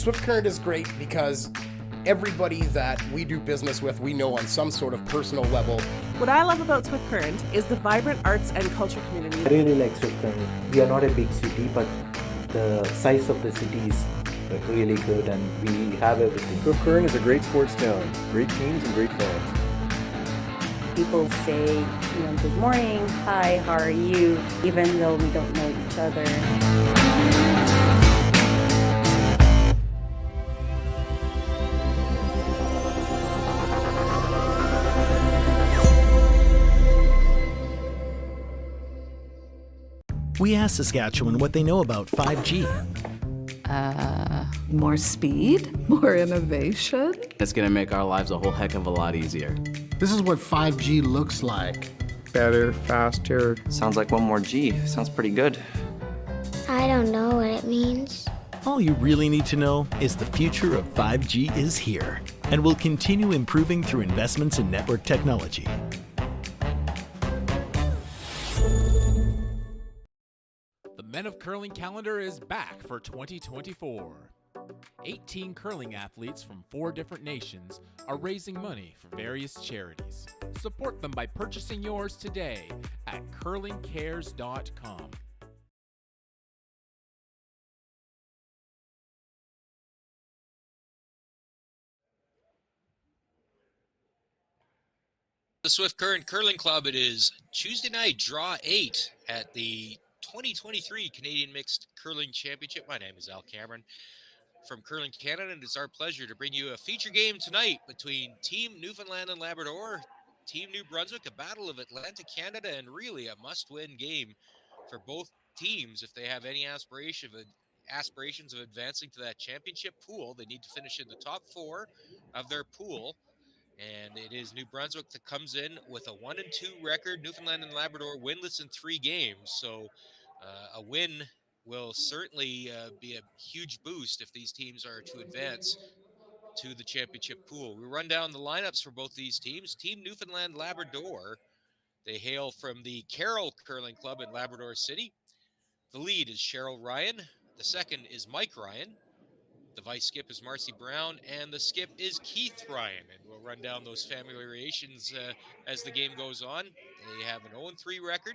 Swift Current is great because everybody that we do business with, we know on some sort of personal level. What I love about Swift Current is the vibrant arts and culture community. I really like Swift Current. We are not a big city, but the size of the city is really good and we have everything. Swift Current is a great sports town, great teams and great fans. People say, good morning, hi, how are you, even though we don't know each other. We asked Saskatchewan what they know about 5G. More speed, more innovation. It's gonna make our lives a whole heck of a lot easier. This is what 5G looks like. Better, faster. Sounds like one more G. Sounds pretty good. I don't know what it means. All you really need to know is the future of 5G is here and will continue improving through investments in network technology. The Men of Curling calendar is back for 2024. 18 curling athletes from 4 different nations are raising money for various charities. Support them by purchasing yours today at curlingcares.com. The Swift Current Curling Club, it is Tuesday night, draw 8 at the 2023 Canadian Mixed Curling Championship. My name is Al Cameron from Curling Canada, and it's our pleasure to bring you a feature game tonight between Team Newfoundland and Labrador, Team New Brunswick, a battle of Atlantic Canada, and really a must-win game for both teams if they have any aspirations of advancing to that championship pool. They need to finish in the top 4 of their pool. And it is New Brunswick that comes in with a 1-2 record. Newfoundland and Labrador winless in 3 games. So a win will certainly be a huge boost if these teams are to advance to the championship pool. We run down the lineups for both these teams. Team Newfoundland Labrador, they hail from the Carroll Curling Club in Labrador City. The lead is Cheryl Ryan. The second is Mike Ryan. The vice skip is Marcy Brown, and the skip is Keith Ryan. And we'll run down those familiarizations as the game goes on. They have an 0-3 record.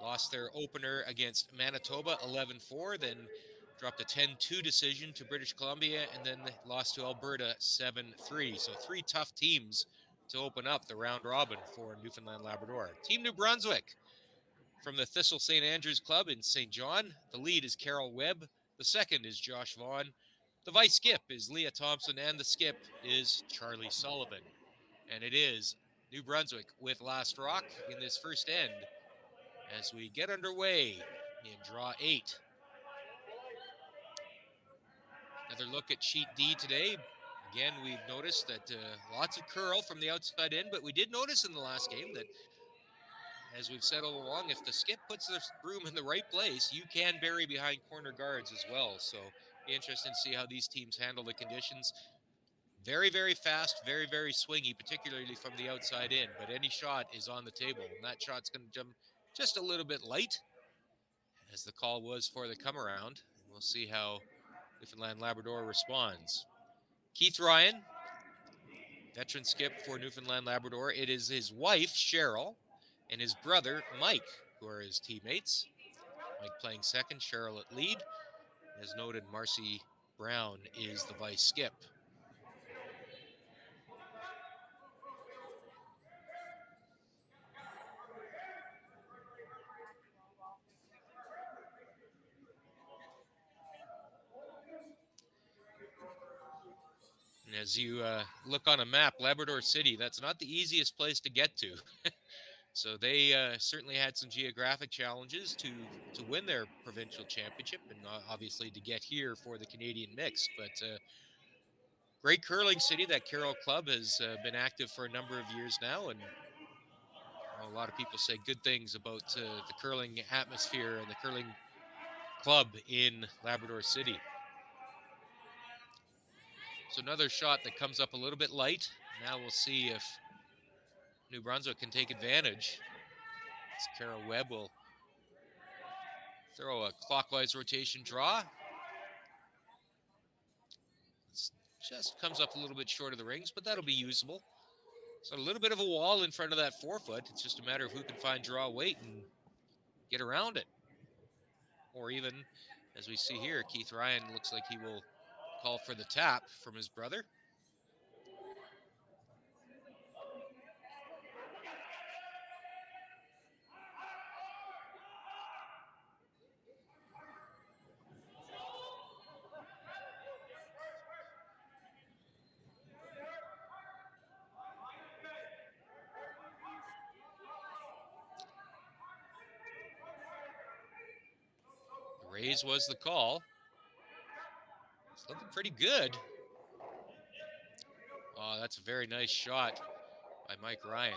Lost their opener against Manitoba 11-4, then dropped a 10-2 decision to British Columbia, and then lost to Alberta 7-3. So 3 tough teams to open up the round robin for Newfoundland Labrador. Team New Brunswick from the Thistle St. Andrews Club in St. John. The lead is Carol Webb. The second is Josh Vaughn. The vice skip is Leah Thompson, and the skip is Charlie Sullivan. And it is New Brunswick with last rock in this first end as we get underway in draw 8. Another look at sheet D today. Again, we've noticed that lots of curl from the outside in, but we did notice in the last game that, as we've said all along, if the skip puts the broom in the right place, you can bury behind corner guards as well. So be interesting to see how these teams handle the conditions. Very, very fast, very, very swingy, particularly from the outside in. But any shot is on the table, and that shot's going to jump just a little bit light, as the call was for the come-around. We'll see how Newfoundland Labrador responds. Keith Ryan, veteran skip for Newfoundland Labrador. It is his wife, Cheryl, and his brother, Mike, who are his teammates. Mike playing second, Cheryl at lead. As noted, Marcy Brown is the vice skip. And as you look on a map, Labrador City, that's not the easiest place to get to. So they certainly had some geographic challenges to win their provincial championship and obviously to get here for the Canadian Mixed. But great curling city. That Carroll Club has been active for a number of years now, and a lot of people say good things about the curling atmosphere and the curling club in Labrador City. So another shot that comes up a little bit light. Now we'll see if New Brunswick can take advantage. As Carol Webb will throw a clockwise rotation draw. Just comes up a little bit short of the rings, but that'll be usable. So a little bit of a wall in front of that forefoot. It's just a matter of who can find draw weight and get around it. Or even, as we see here, Keith Ryan looks like he will call for the tap from his brother. Raise was the call. It's looking pretty good. Oh, that's a very nice shot by Mike Ryan.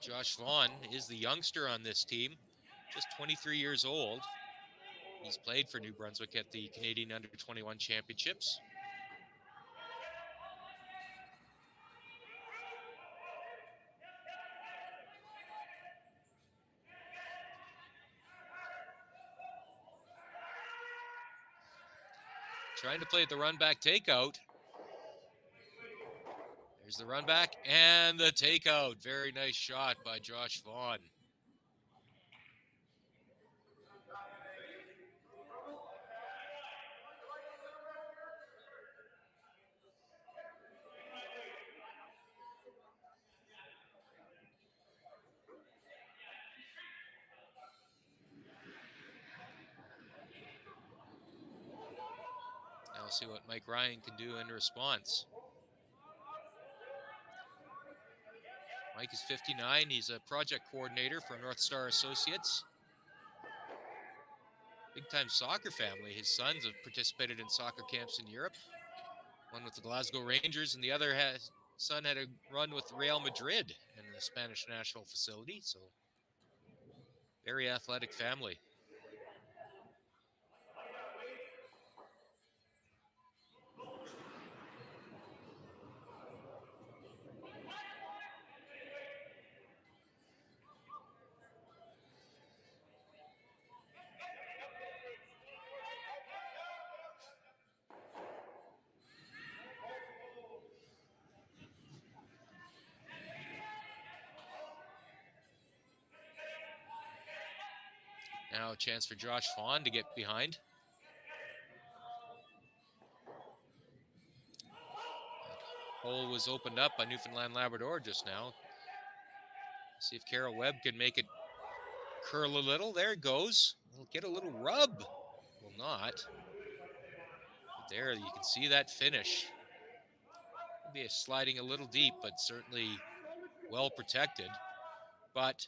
Josh Vaughn is the youngster on this team, just 23 years old. He's played for New Brunswick at the Canadian Under-21 Championships. Trying to play at the run back takeout. There's the run back and the takeout. Very nice shot by Josh Vaughn. Now we'll see what Mike Ryan can do in response. Mike is 59. He's a project coordinator for North Star Associates. Big-time soccer family. His sons have participated in soccer camps in Europe. One with the Glasgow Rangers, and the other son had a run with Real Madrid in the Spanish national facility. So, very athletic family. Now a chance for Josh Vaughn to get behind. Hole was opened up by Newfoundland Labrador just now. See if Carol Webb can make it curl a little. There it goes. We'll get a little rub. Will not. But there you can see that finish. Maybe sliding a little deep, but certainly well protected. But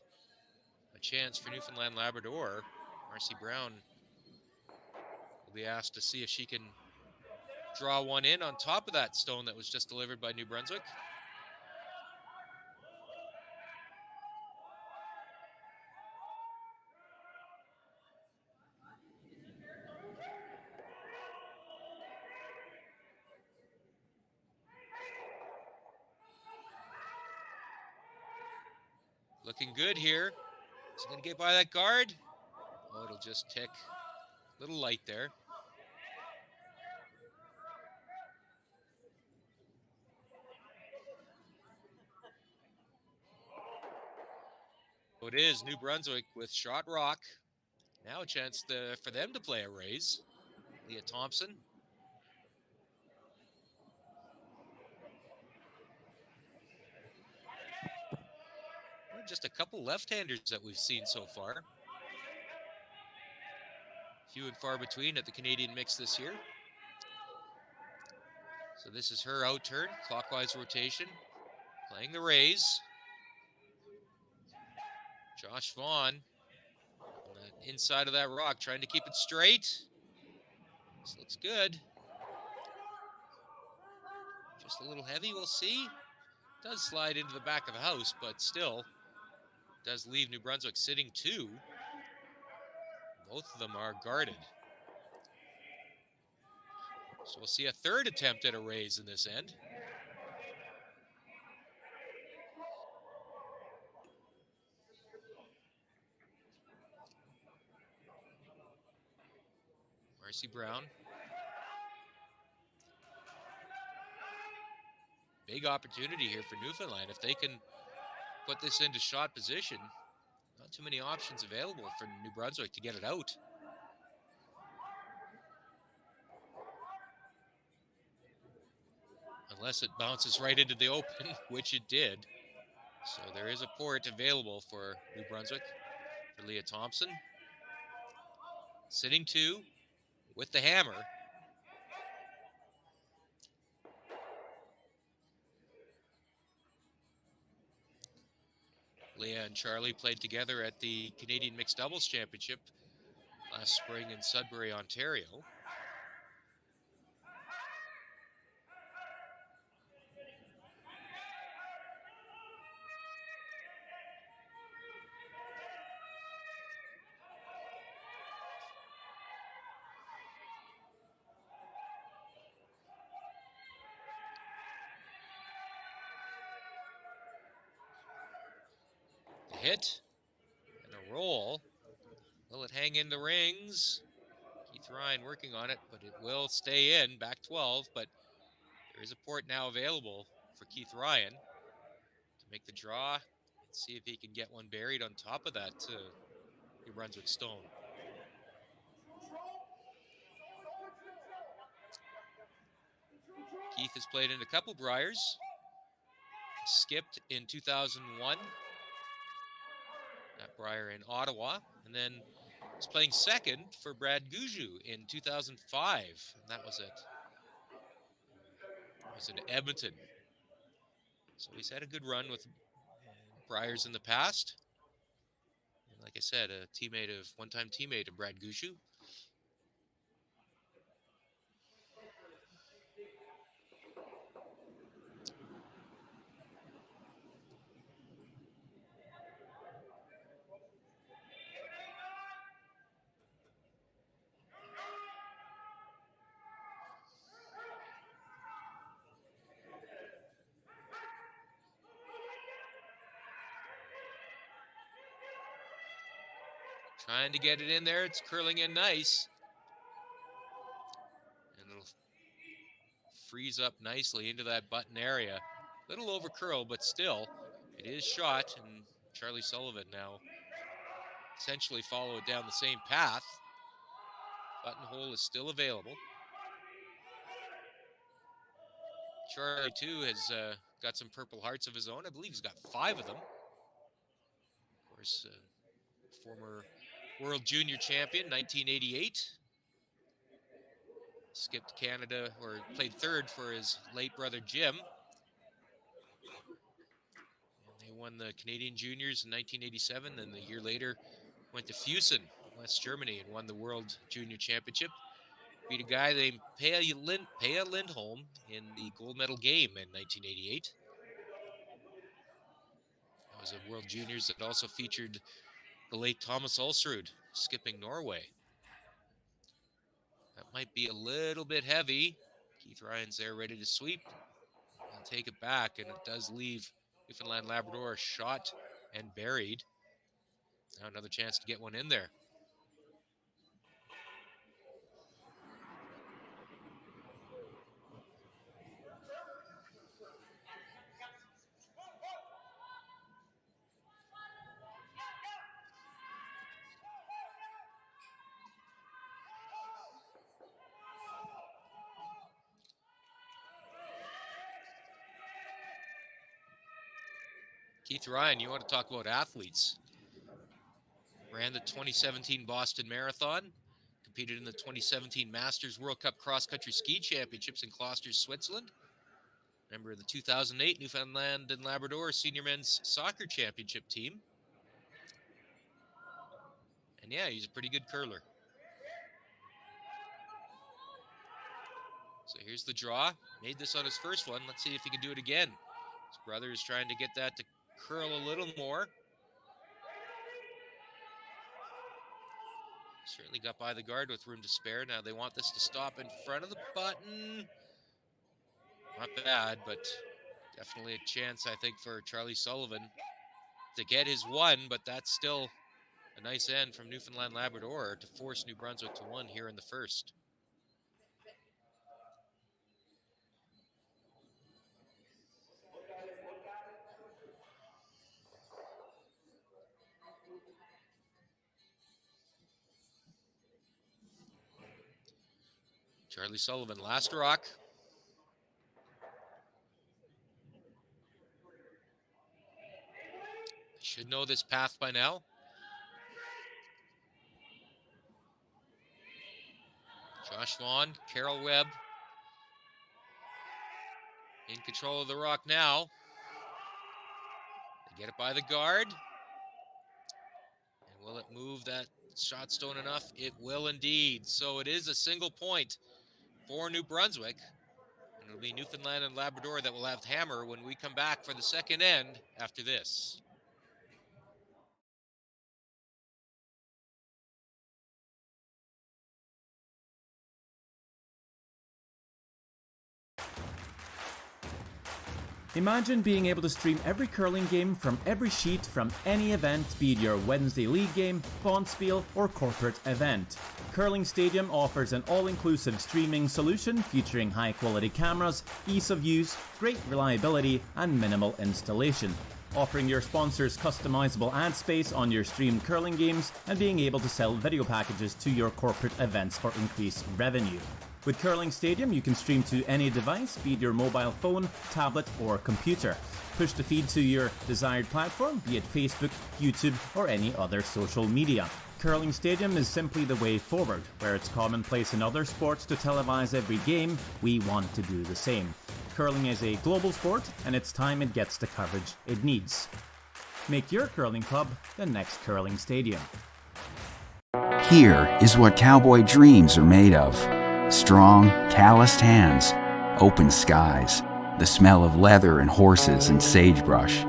a chance for Newfoundland Labrador. Marcy Brown will be asked to see if she can draw one in on top of that stone that was just delivered by New Brunswick. Looking good here. Is he going to get by that guard? Oh, it'll just tick. A little light there. So it is New Brunswick with shot rock. Now a chance for them to play a raise. Leah Thompson. Just a couple left-handers that we've seen so far. Few and far between at the Canadian mix this year. So this is her out turn, clockwise rotation, playing the raise. Josh Vaughn on the inside of that rock, trying to keep it straight. This looks good. Just a little heavy, we'll see. Does slide into the back of the house, but still does leave New Brunswick sitting two. Both of them are guarded. So we'll see a third attempt at a raise in this end. Marcy Brown. Big opportunity here for Newfoundland. If they can put this into shot position, not too many options available for New Brunswick to get it out. Unless it bounces right into the open, which it did. So there is a port available for New Brunswick, for Leah Thompson. Sitting two with the hammer. Leah and Charlie played together at the Canadian Mixed Doubles Championship last spring in Sudbury, Ontario. The hit and a roll. Will it hang in the rings? Keith Ryan working on it, but it will stay in, back 12, but there is a port now available for Keith Ryan to make the draw and see if he can get one buried on top of that New Brunswick stone. Keith has played in a couple Briars, skipped in 2001, that Briar in Ottawa, and then was playing second for Brad Gouju in 2005, and that was in Edmonton. So he's had a good run with Briars in the past. And like I said, one-time teammate of Brad Gouju. Trying to get it in there. It's curling in nice. And it'll freeze up nicely into that button area. Little over curl, but still, it is shot. And Charlie Sullivan now essentially follow it down the same path. Buttonhole is still available. Charlie, too, has got some Purple Hearts of his own. I believe he's got 5 of them. Of course, former World Junior Champion, 1988. Skipped Canada, or played third for his late brother Jim. And they won the Canadian Juniors in 1987, and the year later went to Fusen, West Germany, and won the World Junior Championship. Beat a guy named Pea Lindholm in the gold medal game in 1988. That was a World Juniors that also featured the late Thomas Ulsrud, skipping Norway. That might be a little bit heavy. Keith Ryan's there ready to sweep and take it back, and it does leave Newfoundland Labrador shot and buried. Now another chance to get one in there. Keith Ryan, you want to talk about athletes. Ran the 2017 Boston Marathon, competed in the 2017 Masters World Cup Cross Country Ski Championships in Klosters, Switzerland. Member of the 2008 Newfoundland and Labrador Senior Men's Soccer Championship team. And yeah, he's a pretty good curler. So here's the draw. Made this on his first one. Let's see if he can do it again. His brother is trying to get that to curl a little more. His Certainly got by the guard with room to spare. Now they want this to stop in front of the button. Not bad, but definitely a chance, I think, for Charlie Sullivan to get his one, but that's still a nice end from Newfoundland Labrador to force New Brunswick to one here in the first. Charlie Sullivan, last rock. Should know this path by now. Josh Vaughn, Carol Webb in control of the rock now. They get it by the guard. And will it move that shot stone enough? It will indeed. So it is a single point for New Brunswick. And it'll be Newfoundland and Labrador that will have the hammer when we come back for the second end after this. Imagine being able to stream every curling game from every sheet from any event, be it your Wednesday league game, bonspiel, or corporate event. Curling Stadium offers an all-inclusive streaming solution featuring high-quality cameras, ease of use, great reliability, and minimal installation. Offering your sponsors customizable ad space on your streamed curling games and being able to sell video packages to your corporate events for increased revenue. With Curling Stadium, you can stream to any device, be it your mobile phone, tablet, or computer. Push the feed to your desired platform, be it Facebook, YouTube, or any other social media. Curling Stadium is simply the way forward. Where it's commonplace in other sports to televise every game, we want to do the same. Curling is a global sport, and it's time it gets the coverage it needs. Make your curling club the next Curling Stadium. Here is what cowboy dreams are made of. Strong, calloused hands, open skies, the smell of leather and horses and sagebrush.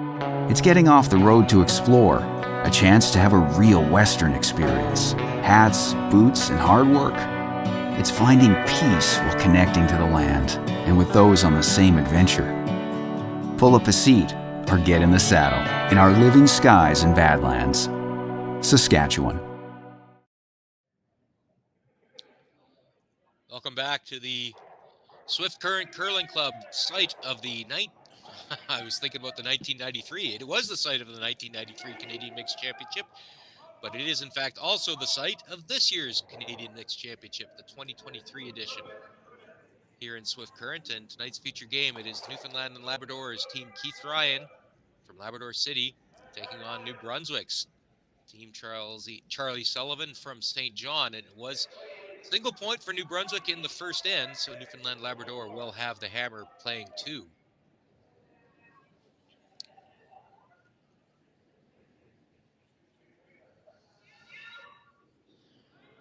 It's getting off the road to explore, a chance to have a real Western experience. Hats, boots, and hard work. It's finding peace while connecting to the land and with those on the same adventure. Pull up a seat or get in the saddle in our living skies and Badlands. Saskatchewan. Welcome back to the Swift Current Curling Club, site of the I was thinking about the 1993. It was the site of the 1993 Canadian Mixed Championship, but it is in fact also the site of this year's Canadian Mixed Championship, the 2023 edition here in Swift Current. And tonight's feature game, it is Newfoundland and Labrador's team Keith Ryan from Labrador City taking on New Brunswick's team Charlie Sullivan from St. John. And it was single point for New Brunswick in the first end, so Newfoundland Labrador will have the hammer playing two.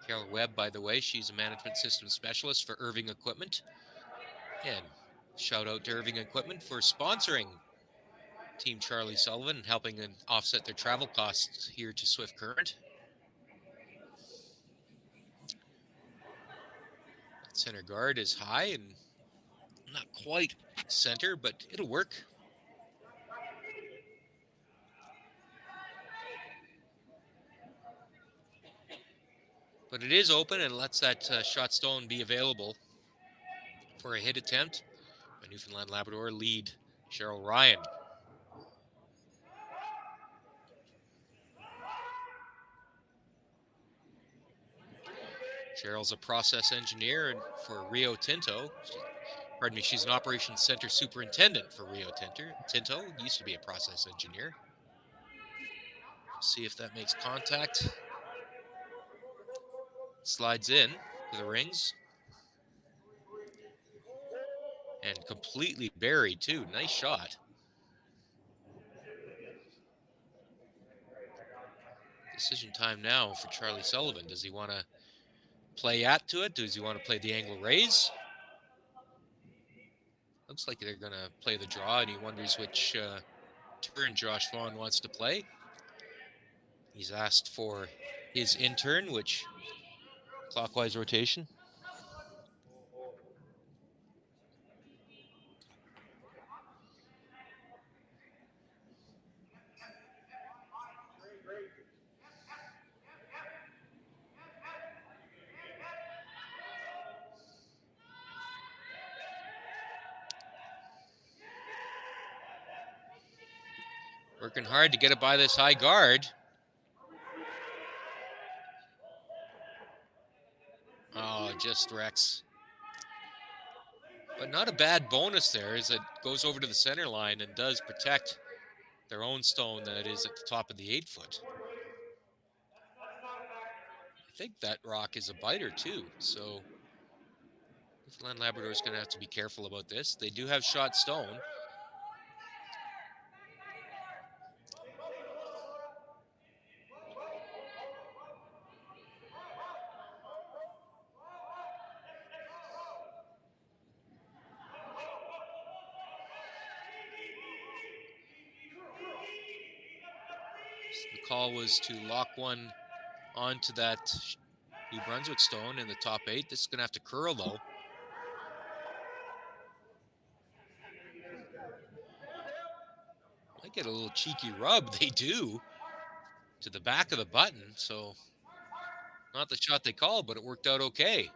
Carol Webb, by the way, she's a management system specialist for Irving Equipment. And shout out to Irving Equipment for sponsoring Team Charlie Sullivan and helping them offset their travel costs here to Swift Current. Center guard is high and not quite center, but it'll work. But it is open and lets that shot stone be available for a hit attempt by Newfoundland Labrador lead Cheryl Ryan. Cheryl's a process engineer for Rio Tinto. She's an operations center superintendent for Rio Tinto. Used to be a process engineer. See if that makes contact. Slides in to the rings. And completely buried too. Nice shot. Decision time now for Charlie Sullivan. Does he want to play to it? Does he want to play the angle raise? Looks like they're going to play the draw, and he wonders which turn Josh Vaughn wants to play. He's asked for his intern, which Clockwise rotation. Working hard to get it by this high guard. Oh, just wrecks. But not a bad bonus there as it goes over to the center line and does protect their own stone that is at the top of the 8-foot. I think that rock is a biter too, so Newfoundland Labrador is going to have to be careful about this. They do have shot stone. The call was to lock one onto that New Brunswick stone in the top 8. This is going to have to curl, though. Might get a little cheeky rub. They do. To the back of the button, so not the shot they called, but it worked out okay.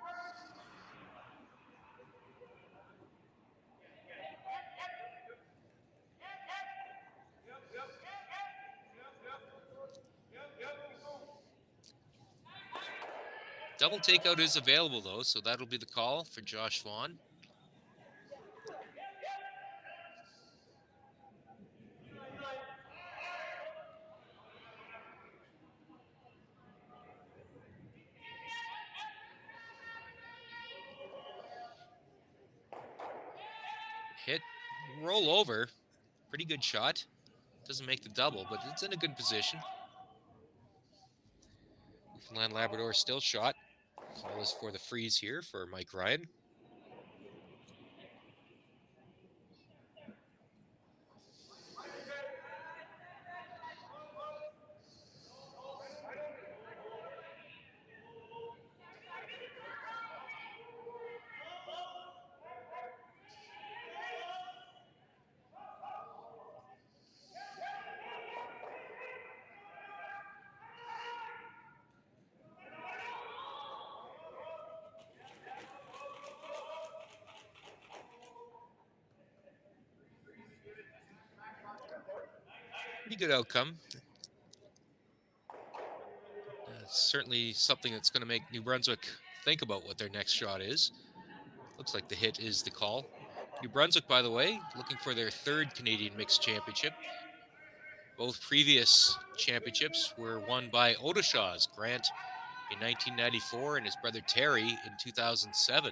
Double takeout is available, though, so that'll be the call for Josh Vaughn. Hit, roll over. Pretty good shot. Doesn't make the double, but it's in a good position. Newfoundland Labrador still shot. Call is for the freeze here for Mike Ryan. Pretty good outcome. Certainly something that's going to make New Brunswick think about what their next shot is. Looks like the hit is the call. New Brunswick, by the way, looking for their 3rd Canadian Mixed Championship. Both previous championships were won by Odishaw's Grant in 1994 and his brother Terry in 2007.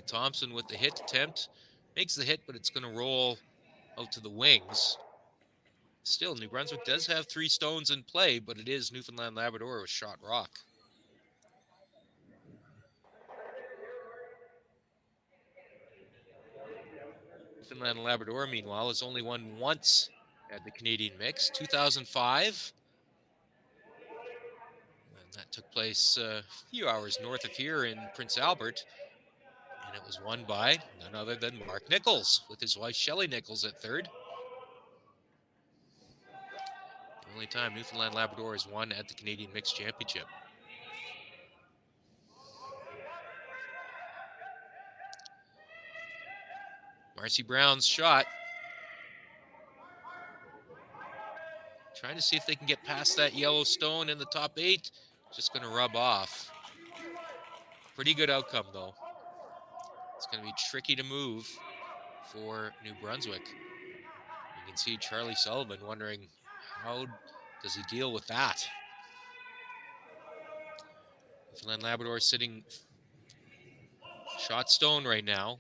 Thompson with the hit attempt. Makes the hit, but it's going to roll out to the wings. Still, New Brunswick does have 3 stones in play, but it is Newfoundland Labrador with shot rock. Newfoundland Labrador, meanwhile, has only won once at the Canadian Mix, 2005. And that took place a few hours north of here in Prince Albert. And it was won by none other than Mark Nichols with his wife Shelley Nichols at 3rd. The only time Newfoundland Labrador has won at the Canadian Mixed Championship. Marcy Brown's shot. Trying to see if they can get past that yellow stone in the top 8. Just going to rub off. Pretty good outcome, though. It's going to be tricky to move for New Brunswick. You can see Charlie Sullivan wondering, how does he deal with that? Newfoundland Labrador sitting shot stone right now.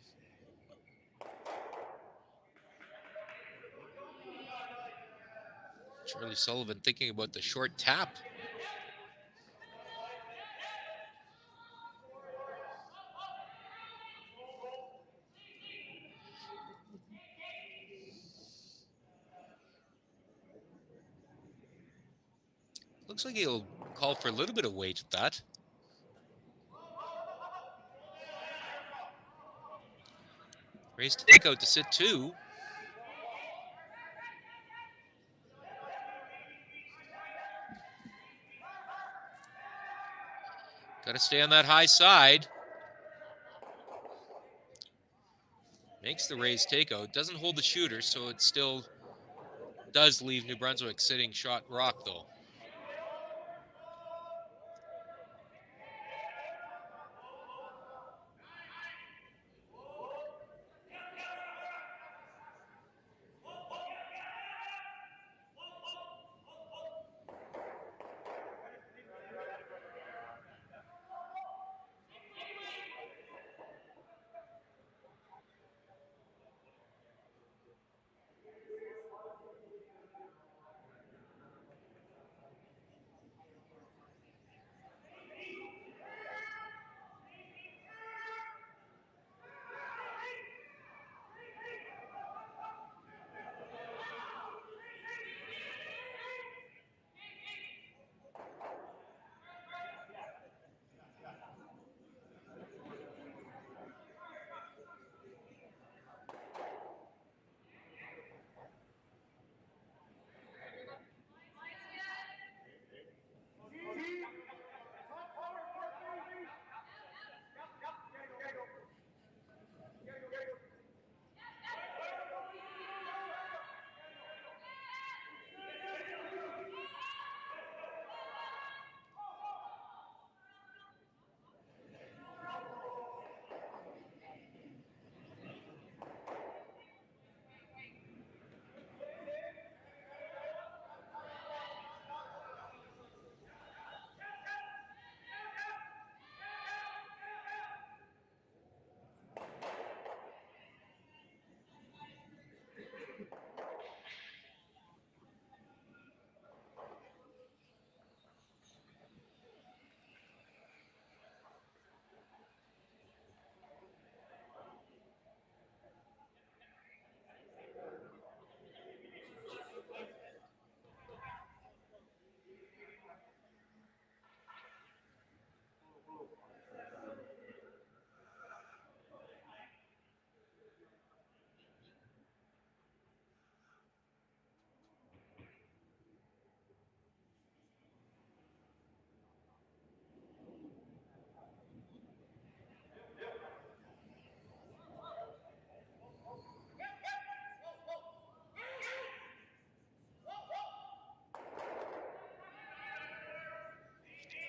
Charlie Sullivan thinking about the short tap. Looks like he'll call for a little bit of weight at that. Raise takeout to sit 2. Got to stay on that high side. Makes the raise takeout. Doesn't hold the shooter, so it still does leave New Brunswick sitting shot rock, though.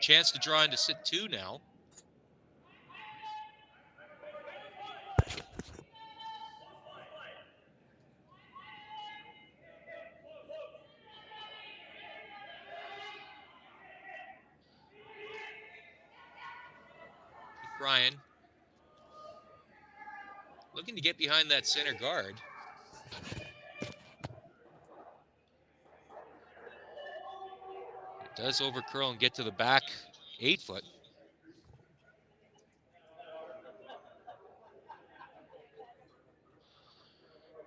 Chance to draw into sit 2 now. Ryan looking to get behind that center guard. It does overcurl and get to the back 8-foot.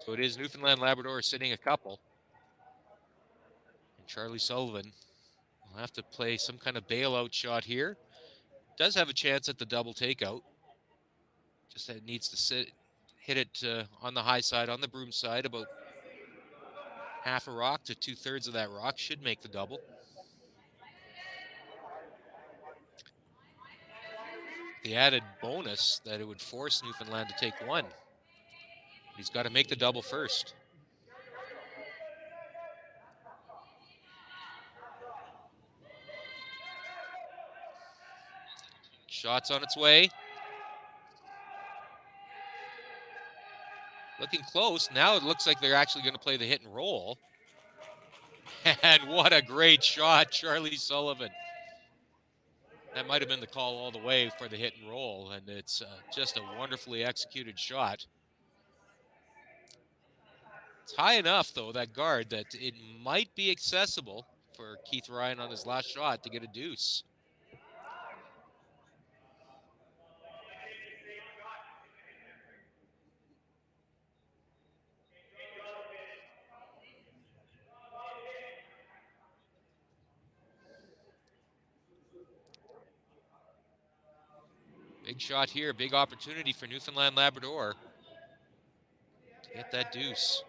So it is Newfoundland Labrador sitting a couple. And Charlie Sullivan will have to play some kind of bailout shot here. Does have a chance at the double takeout. Just that it needs to hit it on the high side, on the broom side, about half a rock to 2/3 of that rock. Should make the double. The added bonus that it would force Newfoundland to take 1. He's got to make the double first. Shot's on its way. Looking close. Now it looks like they're actually going to play the hit and roll. And what a great shot, Charlie Sullivan. That might have been the call all the way for the hit and roll, and it's just a wonderfully executed shot. It's high enough, though, that guard, that it might be accessible for Keith Ryan on his last shot to get a deuce. Big shot here, big opportunity for Newfoundland Labrador to get that deuce.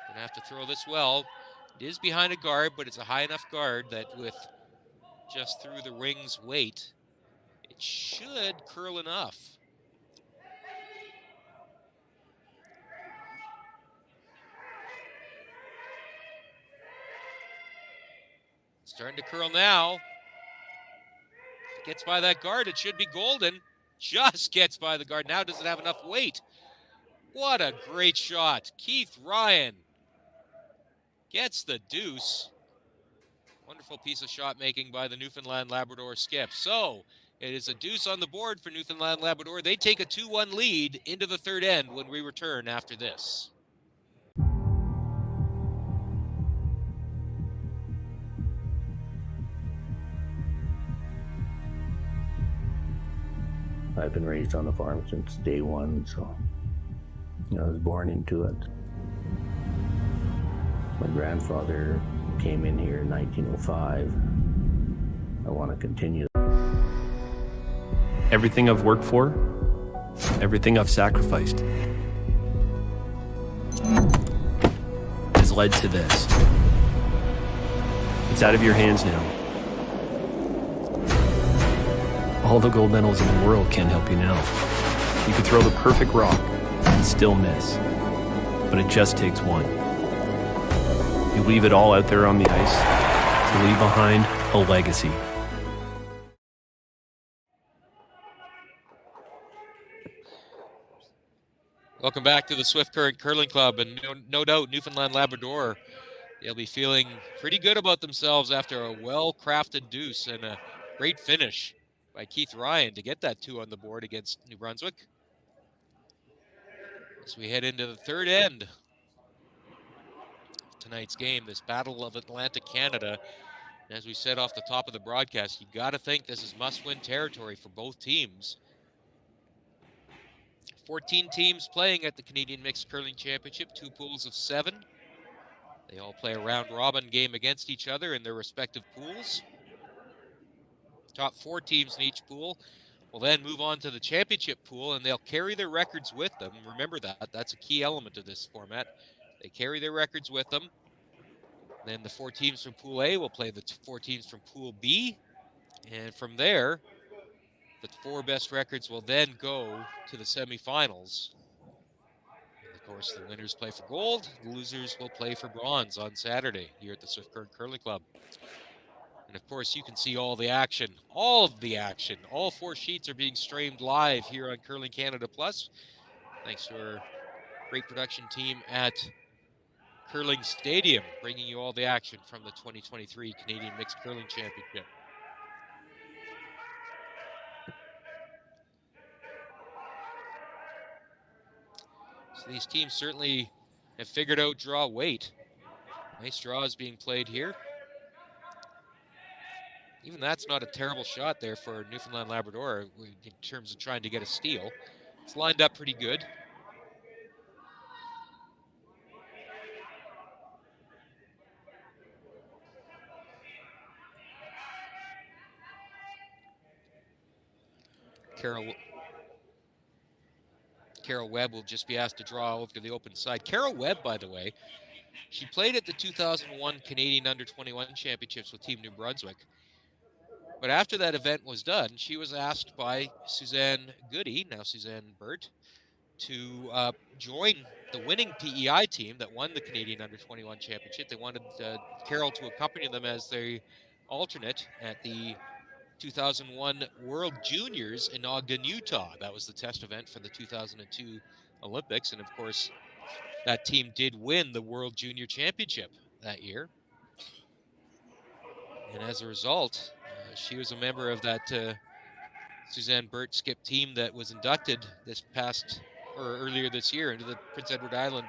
Gonna have to throw this well. It is behind a guard, but it's a high enough guard that with just through the ring's weight, it should curl enough. Starting to curl now. Gets by that guard, it should be golden. Just gets by the guard. Now does it have enough weight? What a great shot. Keith Ryan gets the deuce. Wonderful piece of shot making by the Newfoundland Labrador skip. So it is a deuce on the board for Newfoundland Labrador. They take a 2-1 lead into the third end when we return after this. I've been raised on the farm since day one, so I was born into it. My grandfather came in here in 1905. I want to continue. Everything I've worked for, everything I've sacrificed, has led to this. It's out of your hands now. All the gold medals in the world can't help you now. You could throw the perfect rock and still miss, but it just takes one. You leave it all out there on the ice to leave behind a legacy. Welcome back to the Swift Current Curling Club, and no doubt Newfoundland Labrador, they'll be feeling pretty good about themselves after a well-crafted deuce and a great finish by Keith Ryan to get that 2 on the board against New Brunswick. As we head into the third end of tonight's game, this Battle of Atlantic Canada. As we said off the top of the broadcast, you got to think this is must-win territory for both teams. 14 teams playing at the Canadian Mixed Curling Championship, 2 pools of 7. They all play a round-robin game against each other in their respective pools. Top 4 teams in each pool will then move on to the championship pool, and they'll carry their records with them. Remember that. That's a key element of this format. They carry their records with them. Then the 4 teams from Pool A will play the 4 teams from Pool B. And from there, the 4 best records will then go to the semifinals. And of course, the winners play for gold. The losers will play for bronze on Saturday here at the Swift Current Curling Club. And of course, you can see all the action, all of the action. All 4 sheets are being streamed live here on Curling Canada Plus. Thanks to our great production team at Curling Stadium, bringing you all the action from the 2023 Canadian Mixed Curling Championship. So these teams certainly have figured out draw weight. Nice draws being played here. Even that's not a terrible shot there for Newfoundland Labrador in terms of trying to get a steal. It's lined up pretty good. Carol Webb will just be asked to draw over to the open side. Carol Webb, by the way, she played at the 2001 Canadian Under-21 Championships with Team New Brunswick. But after that event was done, she was asked by Suzanne Goody, now Suzanne Burt, to join the winning PEI team that won the Canadian Under-21 Championship. They wanted Carol to accompany them as their alternate at the 2001 World Juniors in Ogden, Utah. That was the test event for the 2002 Olympics. And of course, that team did win the World Junior Championship that year. And as a result, she was a member of that Suzanne Burt skip team that was inducted earlier this year into the Prince Edward Island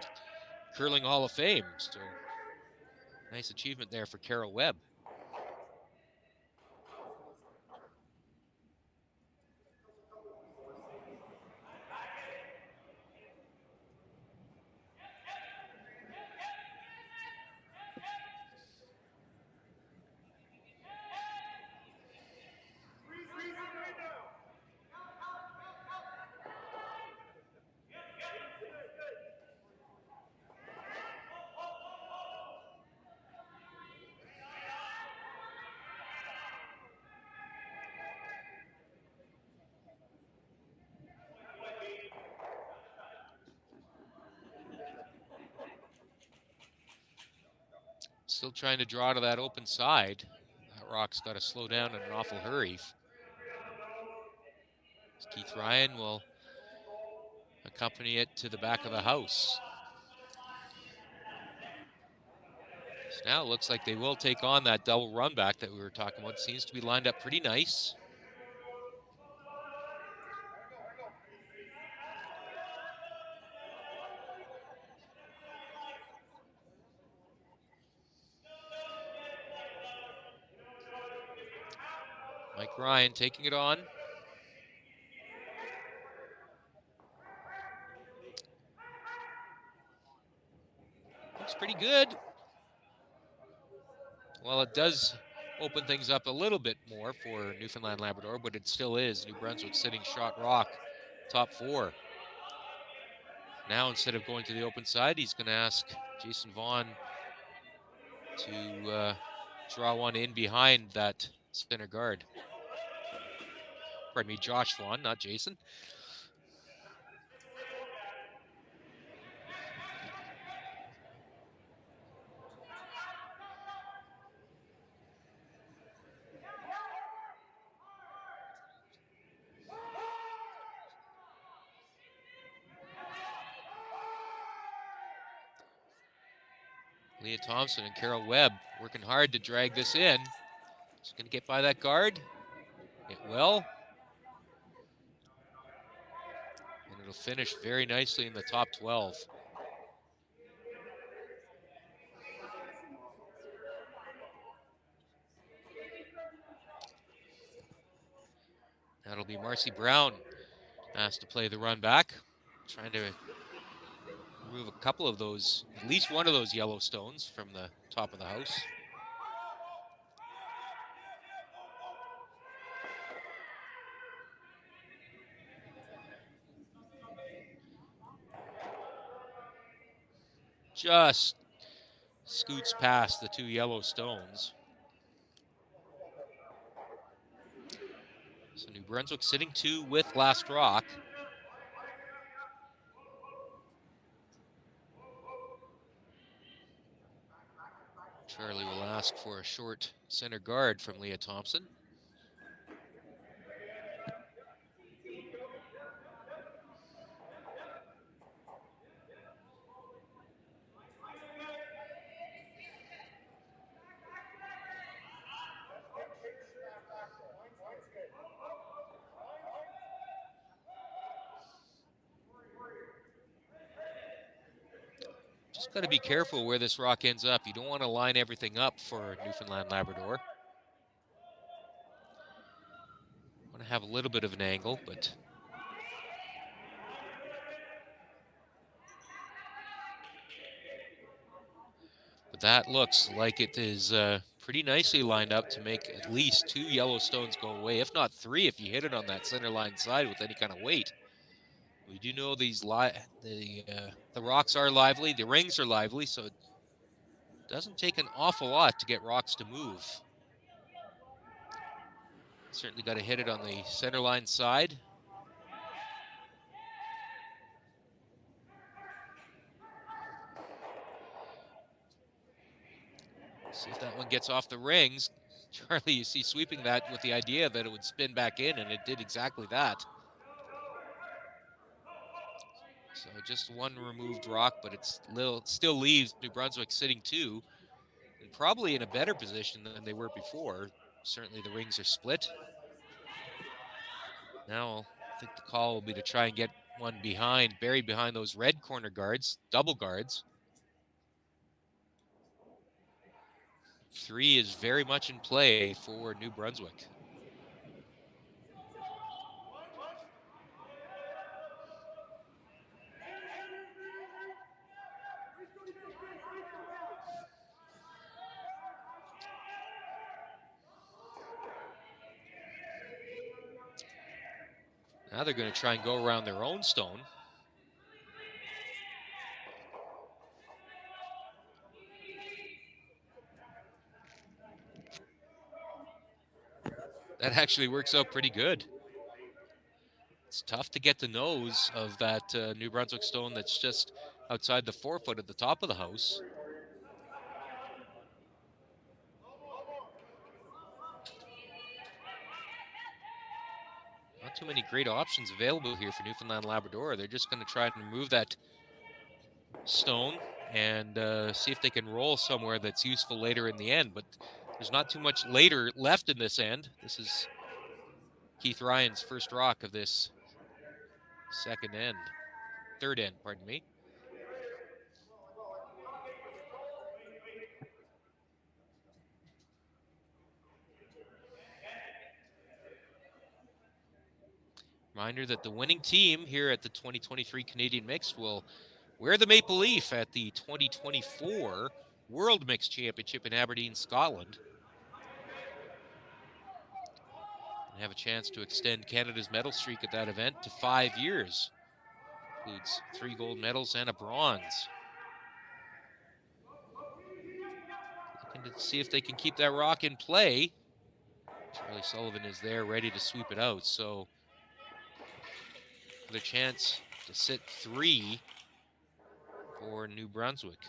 Curling Hall of Fame. So nice achievement there for Carol Webb. Still trying to draw to that open side. That rock's got to slow down in an awful hurry. Keith Ryan will accompany it to the back of the house. So now it looks like they will take on that double run back that we were talking about. Seems to be lined up pretty nice. Mike Ryan taking it on. Looks pretty good. Well, it does open things up a little bit more for Newfoundland Labrador, but it still is New Brunswick sitting shot rock, top 4. Now, instead of going to the open side, he's going to ask Jason Vaughn to draw one in behind that center guard. Pardon me, Josh Vaughn, not Jason. Leah Thompson and Carol Webb working hard to drag this in. She's going to get by that guard. It will. And it'll finish very nicely in the top 12. That'll be Marcy Brown asked to play the run back. Trying to remove a couple of those, at least one of those yellow stones from the top of the house. Just scoots past the 2 yellow stones. So New Brunswick sitting 2 with last rock. Charlie will ask for a short center guard from Leah Thompson. Just got to be careful where this rock ends up. You don't want to line everything up for Newfoundland Labrador. Want to have a little bit of an angle, but that looks like it is pretty nicely lined up to make at least 2 yellow stones go away, if not 3 if you hit it on that center line side with any kind of weight. We do know these the rocks are lively, the rings are lively, so it doesn't take an awful lot to get rocks to move. Certainly got to hit it on the center line side. See if that one gets off the rings. Charlie, you see sweeping that with the idea that it would spin back in, and it did exactly that. So just one removed rock, but it's still leaves New Brunswick sitting 2, and probably in a better position than they were before. Certainly the rings are split. Now I think the call will be to try and get one behind, buried behind those red corner guards, double guards. 3 is very much in play for New Brunswick. Now they're going to try and go around their own stone. That actually works out pretty good. It's tough to get the nose of that New Brunswick stone that's just outside the 4 foot at the top of the house. too many great options available here for Newfoundland Labrador. They're just going to try and remove that stone and see if they can roll somewhere that's useful later in the end. But there's not too much later left in this end. This is Keith Ryan's first rock of this third end, pardon me. Reminder that the winning team here at the 2023 Canadian Mixed will wear the maple leaf at the 2024 World Mixed Championship in Aberdeen, Scotland, and have a chance to extend Canada's medal streak at that event to 5 years. Includes 3 gold medals and a bronze. Looking to see if they can keep that rock in play. Charlie Sullivan is there ready to sweep it out, so the chance to sit 3 for New Brunswick.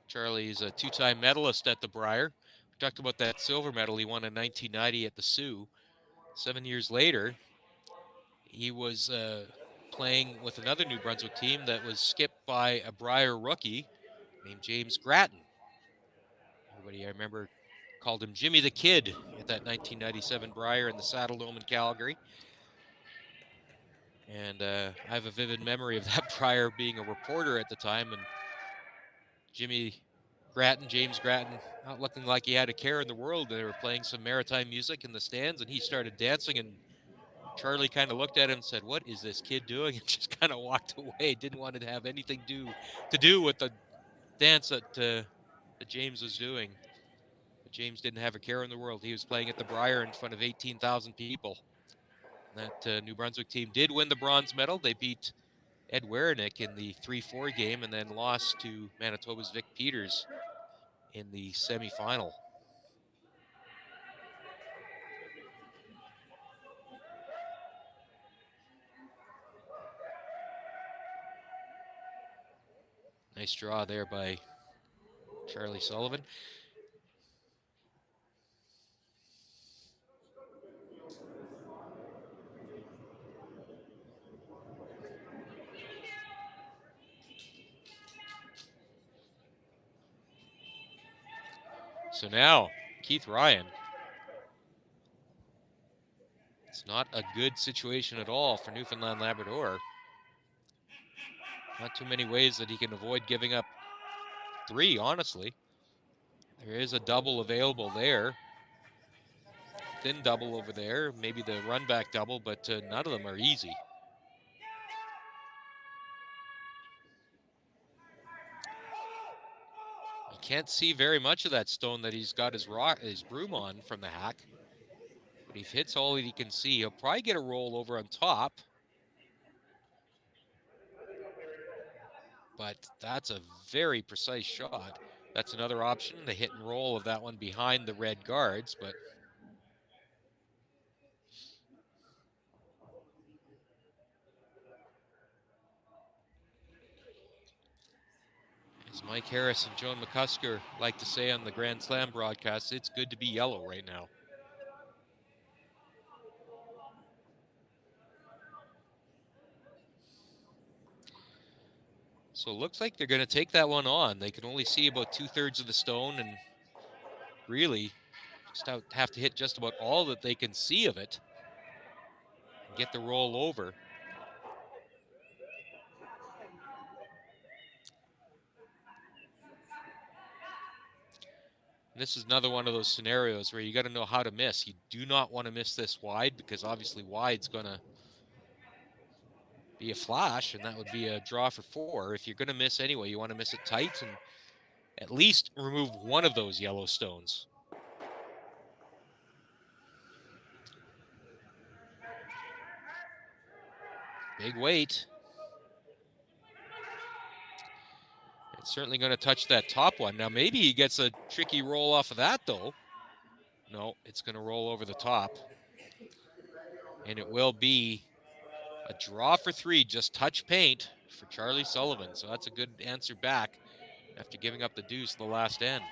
Charlie's a 2-time medalist at the Brier. We talked about that silver medal he won in 1990 at the Sioux. 7 years later, he was playing with another New Brunswick team that was skipped by a Brier rookie named James Grattan. Everybody, I remember, called him Jimmy the Kid at that 1997 Brier in the Saddle Dome in Calgary. And I have a vivid memory of that Brier being a reporter at the time, and James Grattan, not looking like he had a care in the world. They were playing some maritime music in the stands, and he started dancing, and Charlie kind of looked at him and said, "What is this kid doing?" and just kind of walked away. Didn't want to have anything to do with the dance that James was doing. But James didn't have a care in the world. He was playing at the Brier in front of 18,000 people. That New Brunswick team did win the bronze medal. They beat Ed Werenick in the 3-4 game and then lost to Manitoba's Vic Peters in the semifinal. Nice draw there by Charlie Sullivan. So now, Keith Ryan. It's not a good situation at all for Newfoundland Labrador. Not too many ways that he can avoid giving up 3, honestly. There is a double available there. Thin double over there, maybe the run back double, but none of them are easy. You can't see very much of that stone that he's got his broom on from the hack. But if he hits all that he can see, he'll probably get a roll over on top. But that's a very precise shot. That's another option, the hit and roll of that one behind the red guards, but as Mike Harris and Joan McCusker like to say on the Grand Slam broadcast, it's good to be yellow right now. So it looks like they're going to take that one on. They can only see about 2/3 of the stone and really just have to hit just about all that they can see of it and get the roll over. And this is another one of those scenarios where you got to know how to miss. You do not want to miss this wide because obviously wide's going to be a flash, and that would be a draw for 4. If you're going to miss anyway, you want to miss it tight and at least remove one of those yellow stones. Big weight. Certainly going to touch that top one. Now, maybe he gets a tricky roll off of that, though. No, it's going to roll over the top. And it will be a draw for 3, just touch paint for Charlie Sullivan. So that's a good answer back after giving up the deuce the last end.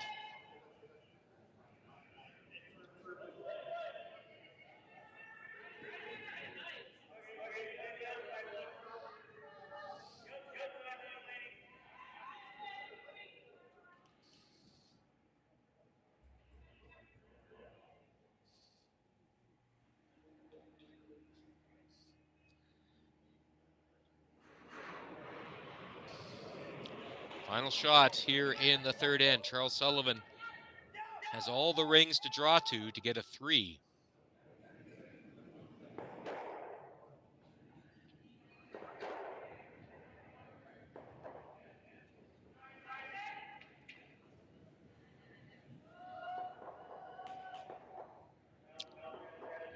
Final shot here in the third end. Charles Sullivan has all the rings to draw to get a 3.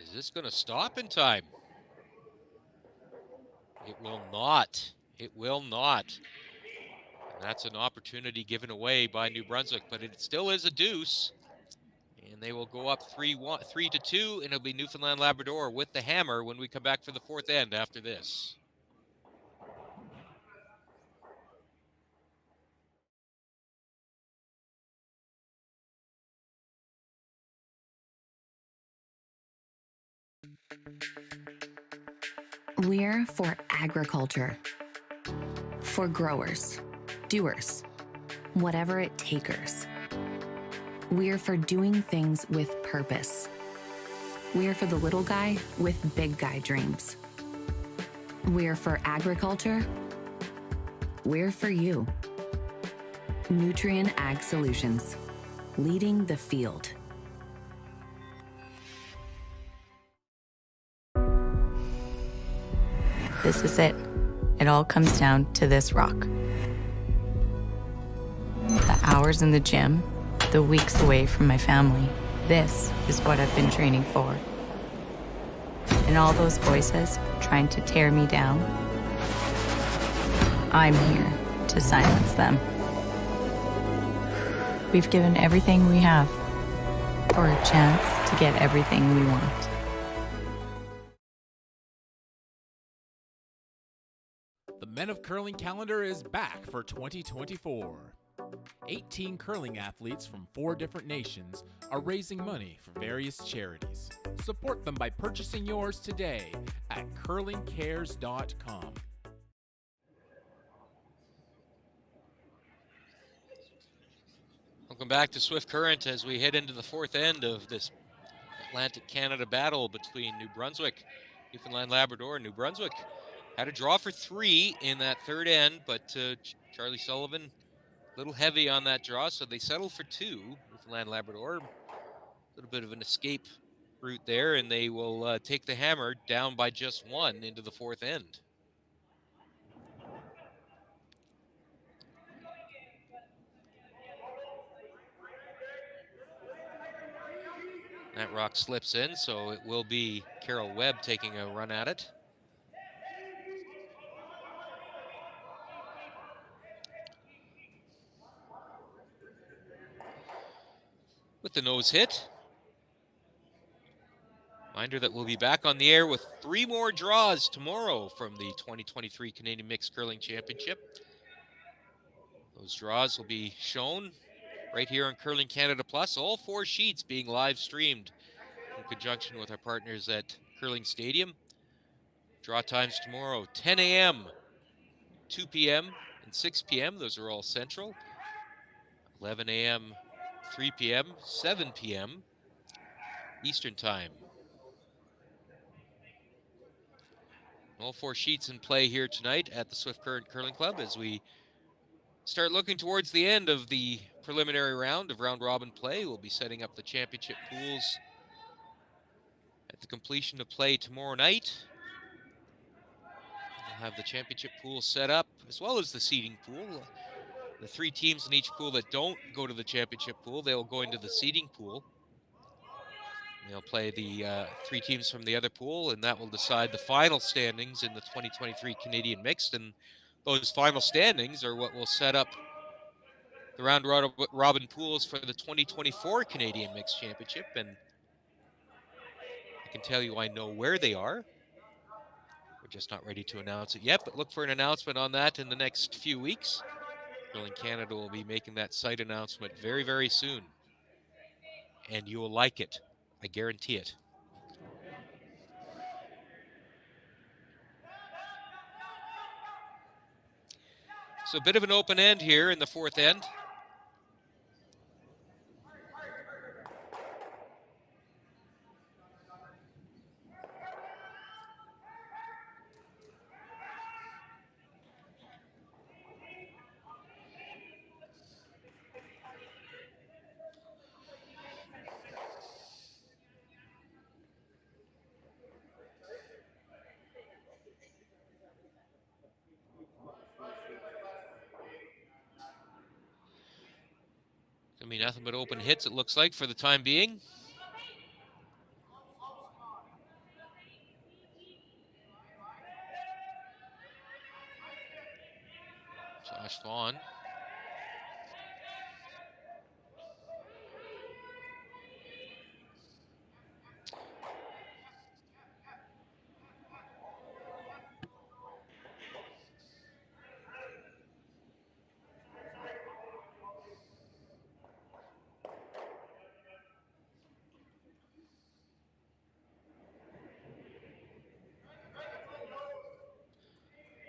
Is this going to stop in time? It will not. It will not. And that's an opportunity given away by New Brunswick, but it still is a deuce. And they will go up 3-2, and it'll be Newfoundland Labrador with the hammer when we come back for the fourth end after this. We're for agriculture. For growers, doers, whatever it takers. We're for doing things with purpose. We're for the little guy with big guy dreams. We're for agriculture. We're for you. Nutrien Ag Solutions, leading the field. This is it. It all comes down to this rock. The hours in the gym, the weeks away from my family. This is what I've been training for. And all those voices trying to tear me down, I'm here to silence them. We've given everything we have for a chance to get everything we want. The Men of Curling calendar is back for 2024. 18 curling athletes from 4 different nations are raising money for various charities. Support them by purchasing yours today at curlingcares.com. Welcome back to Swift Current as we head into the fourth end of this Atlantic Canada battle between New Brunswick, Newfoundland Labrador, and New Brunswick. Had a draw for 3 in that third end, but Charlie Sullivan a little heavy on that draw, so they settled for 2. Newfoundland Labrador, a little bit of an escape route there, and they will take the hammer down by just 1 into the fourth end. That rock slips in, so it will be Carol Webb taking a run at it. With the nose hit. Reminder that we'll be back on the air with 3 more draws tomorrow from the 2023 Canadian Mixed Curling Championship. Those draws will be shown right here on Curling Canada Plus. All 4 sheets being live streamed in conjunction with our partners at Curling Stadium. Draw times tomorrow, 10 a.m., 2 p.m., and 6 p.m. Those are all Central. 11 a.m., 3 p.m., 7 p.m. Eastern Time. All 4 sheets in play here tonight at the Swift Current Curling Club as we start looking towards the end of the preliminary round of round-robin play. We'll be setting up the championship pools at the completion of play tomorrow night. We'll have the championship pool set up as well as the seeding pool. The 3 teams in each pool that don't go to the championship pool, they'll go into the seeding pool. They'll play the 3 teams from the other pool, and that will decide the final standings in the 2023 Canadian Mixed. And those final standings are what will set up the round robin pools for the 2024 Canadian Mixed Championship, and I can tell you I know where they are. We're just not ready to announce it yet, but look for an announcement on that in the next few weeks. Curling Canada will be making that site announcement very, very soon. And you will like it. I guarantee it. So a bit of an open end here in the fourth end. Gonna be nothing but open hits, it looks like, for the time being. Josh Vaughn.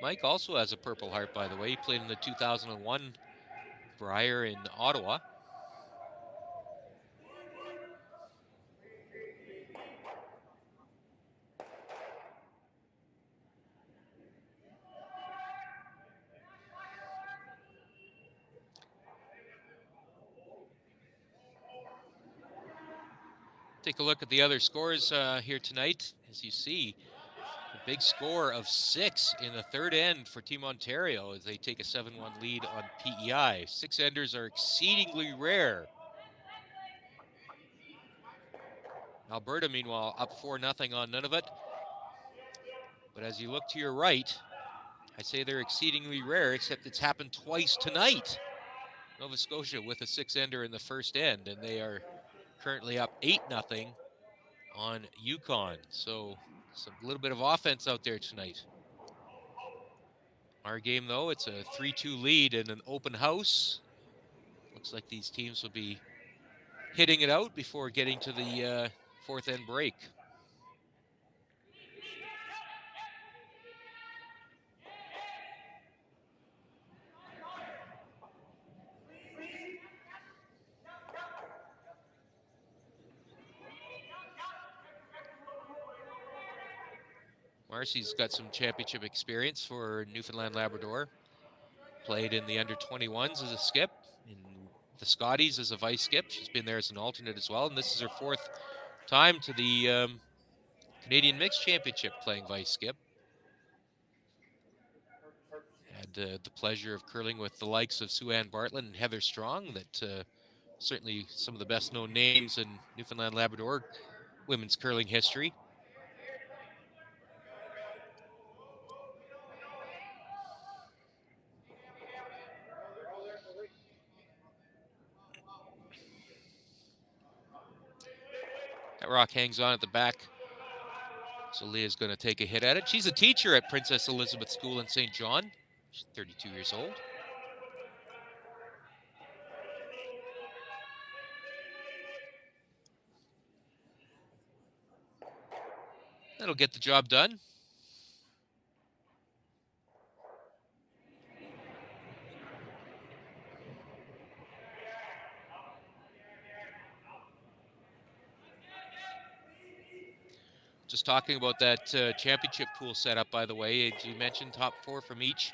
Mike also has a Purple Heart, by the way. He played in the 2001 Brier in Ottawa. Take a look at the other scores here tonight. As you see, a big score of 6 in the third end for Team Ontario as they take a 7-1 lead on PEI. 6-enders are exceedingly rare. Alberta, meanwhile, up 4-0 on Nunavut. But as you look to your right, I say they're exceedingly rare, except it's happened twice tonight. Nova Scotia with a 6-ender in the first end, and they are currently up 8-0 on Yukon. So a little bit of offense out there tonight. Our game, though, it's a 3-2 lead in an open house. Looks like these teams will be hitting it out before getting to the fourth end break. Marcy's got some championship experience for Newfoundland Labrador. Played in the under-21s as a skip, in the Scotties as a vice skip. She's been there as an alternate as well, and this is her 4th time to the Canadian Mixed Championship playing vice skip. Had the pleasure of curling with the likes of Sue-Ann Bartlett and Heather Strong, that certainly some of the best-known names in Newfoundland Labrador women's curling history. That rock hangs on at the back, so Leah's going to take a hit at it. She's a teacher at Princess Elizabeth School in St. John. She's 32 years old. That'll get the job done. Just talking about that championship pool setup, by the way, as you mentioned, top 4 from each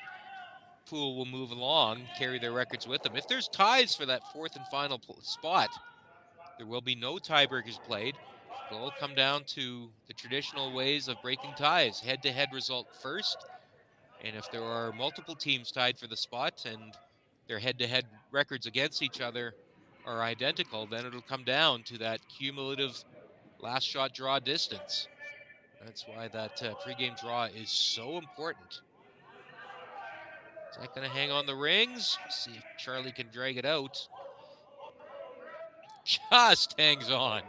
pool will move along, carry their records with them. If there's ties for that 4th and final spot, there will be no tiebreakers played. It'll all come down to the traditional ways of breaking ties. Head-to-head result first, and if there are multiple teams tied for the spot and their head-to-head records against each other are identical, then it'll come down to that cumulative last shot draw distance. That's why that pregame draw is so important. Is that going to hang on the rings? Let's see if Charlie can drag it out. Just hangs on.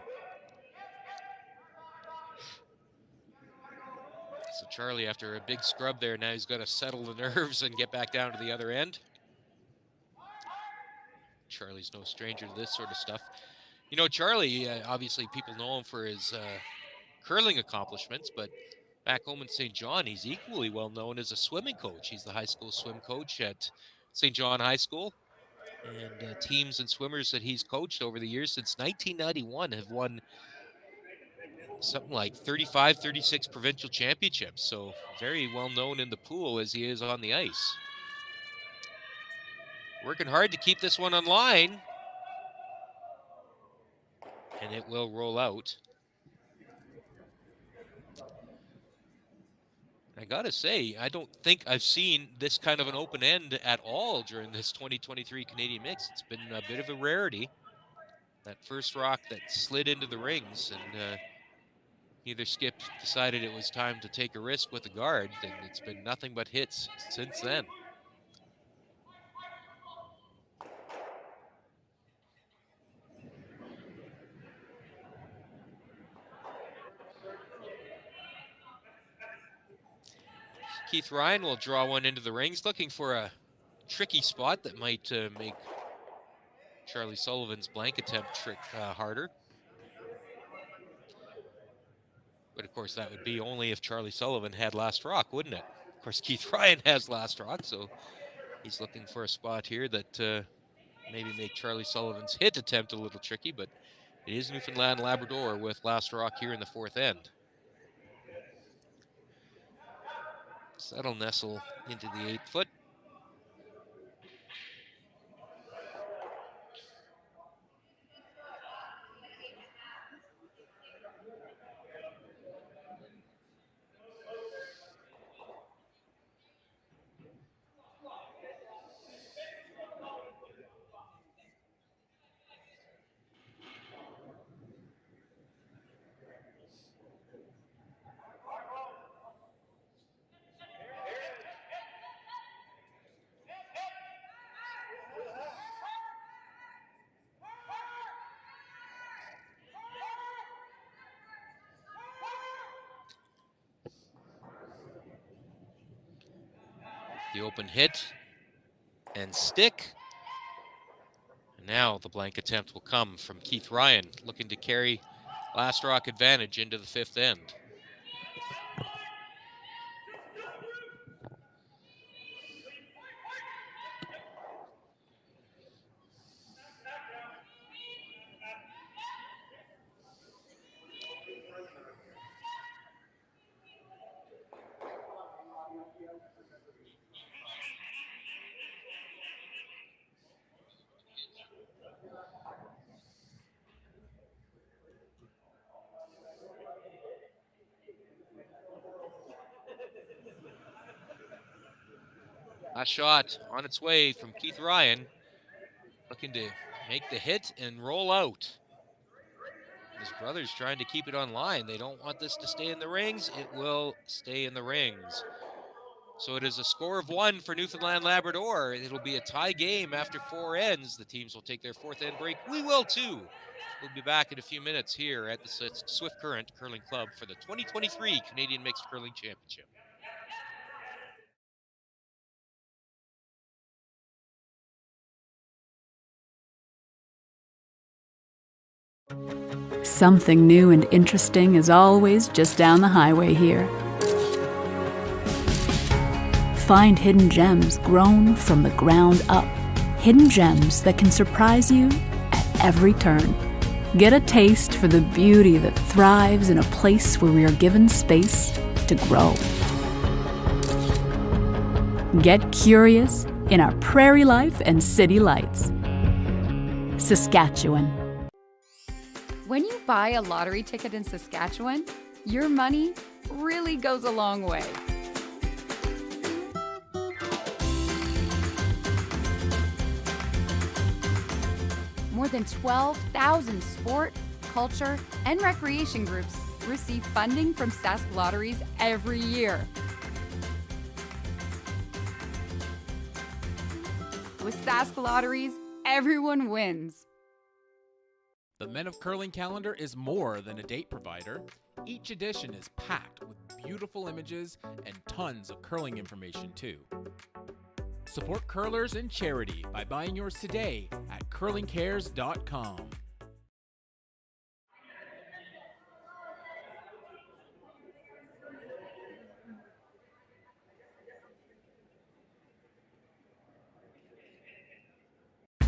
So Charlie, after a big scrub there, now he's got to settle the nerves and get back down to the other end. Charlie's no stranger to this sort of stuff. You know, Charlie, obviously people know him for his curling accomplishments, but back home in St. John, he's equally well known as a swimming coach. He's the high school swim coach at St. John High School. And teams and swimmers that he's coached over the years since 1991 have won something like 35, 36 provincial championships. So very well known in the pool as he is on the ice. Working hard to keep this one on line. And it will roll out. I gotta say, I don't think I've seen this kind of an open end at all during this 2023 Canadian Mix. It's been a bit of a rarity. That first rock that slid into the rings, and either Skip decided it was time to take a risk with the guard, and it's been nothing but hits since then. Keith Ryan will draw one into the rings, looking for a tricky spot that might make Charlie Sullivan's blank attempt trick harder. But of course, that would be only if Charlie Sullivan had last rock, wouldn't it? Of course, Keith Ryan has last rock, so he's looking for a spot here that maybe make Charlie Sullivan's hit attempt a little tricky, but it is Newfoundland Labrador with last rock here in the fourth end. So that'll nestle into the 8 foot. The open hit and stick. And now the blank attempt will come from Keith Ryan, looking to carry last rock advantage into the fifth end. Last shot on its way from Keith Ryan, looking to make the hit and roll out. His brother's trying to keep it on line. They don't want this to stay in the rings. It will stay in the rings. So it is a score of 1 for Newfoundland Labrador. It'll be a tie game after 4 ends. The teams will take their 4th end break. We will too. We'll be back in a few minutes here at the Swift Current Curling Club for the 2023 Canadian Mixed Curling Championship. Something new and interesting is always just down the highway here. Find hidden gems grown from the ground up. Hidden gems that can surprise you at every turn. Get a taste for the beauty that thrives in a place where we are given space to grow. Get curious in our prairie life and city lights. Saskatchewan. When you buy a lottery ticket in Saskatchewan, your money really goes a long way. More than 12,000 sport, culture, and recreation groups receive funding from Sask Lotteries every year. With Sask Lotteries, everyone wins. The Men of Curling calendar is more than a date provider. Each edition is packed with beautiful images and tons of curling information too. Support curlers and charity by buying yours today at curlingcares.com.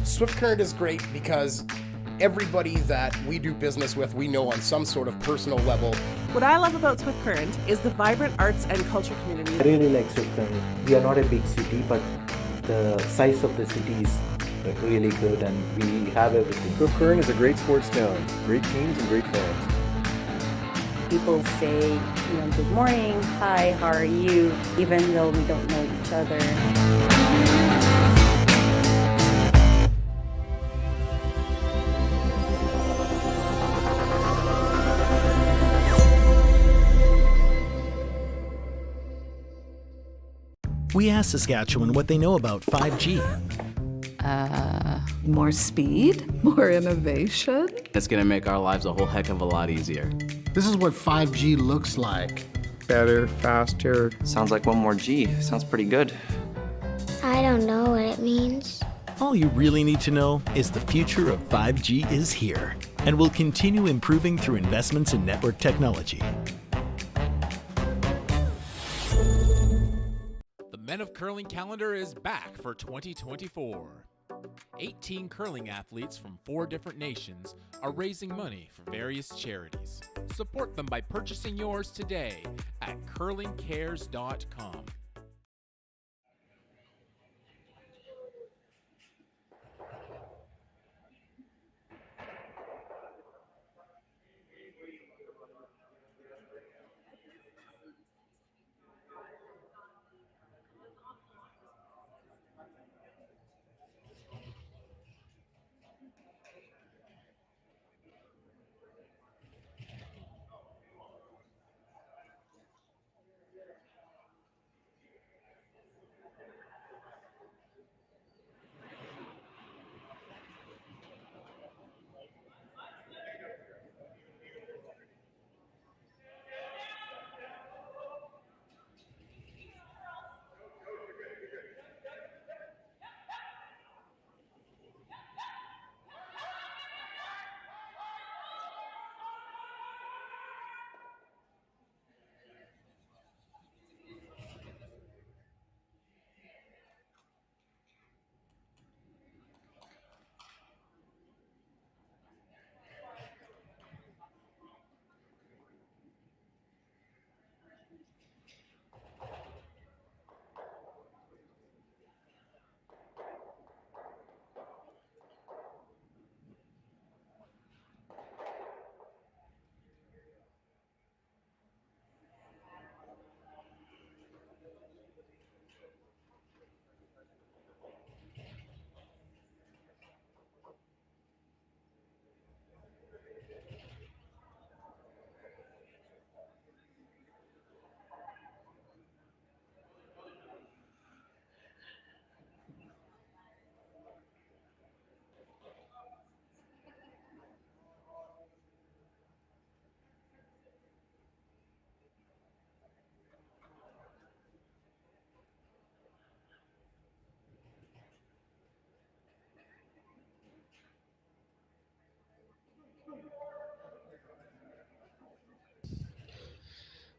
Swift Current is great because everybody that we do business with, we know on some sort of personal level. What I love about Swift Current is the vibrant arts and culture community. I really like Swift Current. We are not a big city, but the size of the city is really good and we have everything. Swift Current is a great sports town, great teams and great fans. People say, good morning, hi, how are you, even though we don't know each other. We asked Saskatchewan what they know about 5G. More speed? More innovation? It's gonna make our lives a whole heck of a lot easier. This is what 5G looks like. Better, faster. Sounds like one more G. Sounds pretty good. I don't know what it means. All you really need to know is the future of 5G is here and will continue improving through investments in network technology. The Men of Curling calendar is back for 2024. 18 curling athletes from 4 different nations are raising money for various charities. Support them by purchasing yours today at curlingcares.com.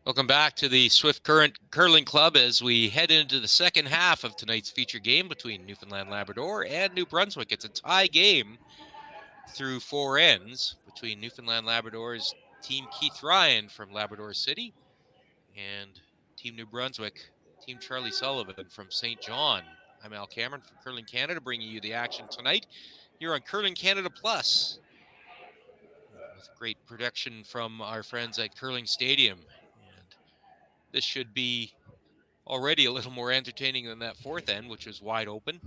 Welcome back to the Swift Current Curling Club as we head into the second half of tonight's feature game between Newfoundland Labrador and New Brunswick. It's a tie game through 4 ends between Newfoundland Labrador's Team Keith Ryan from Labrador City and Team New Brunswick, Team Charlie Sullivan from St. John. I'm Al Cameron from Curling Canada, bringing you the action tonight here on Curling Canada Plus, with great production from our friends at Curling Stadium. This should be already a little more entertaining than that fourth end, which was wide open,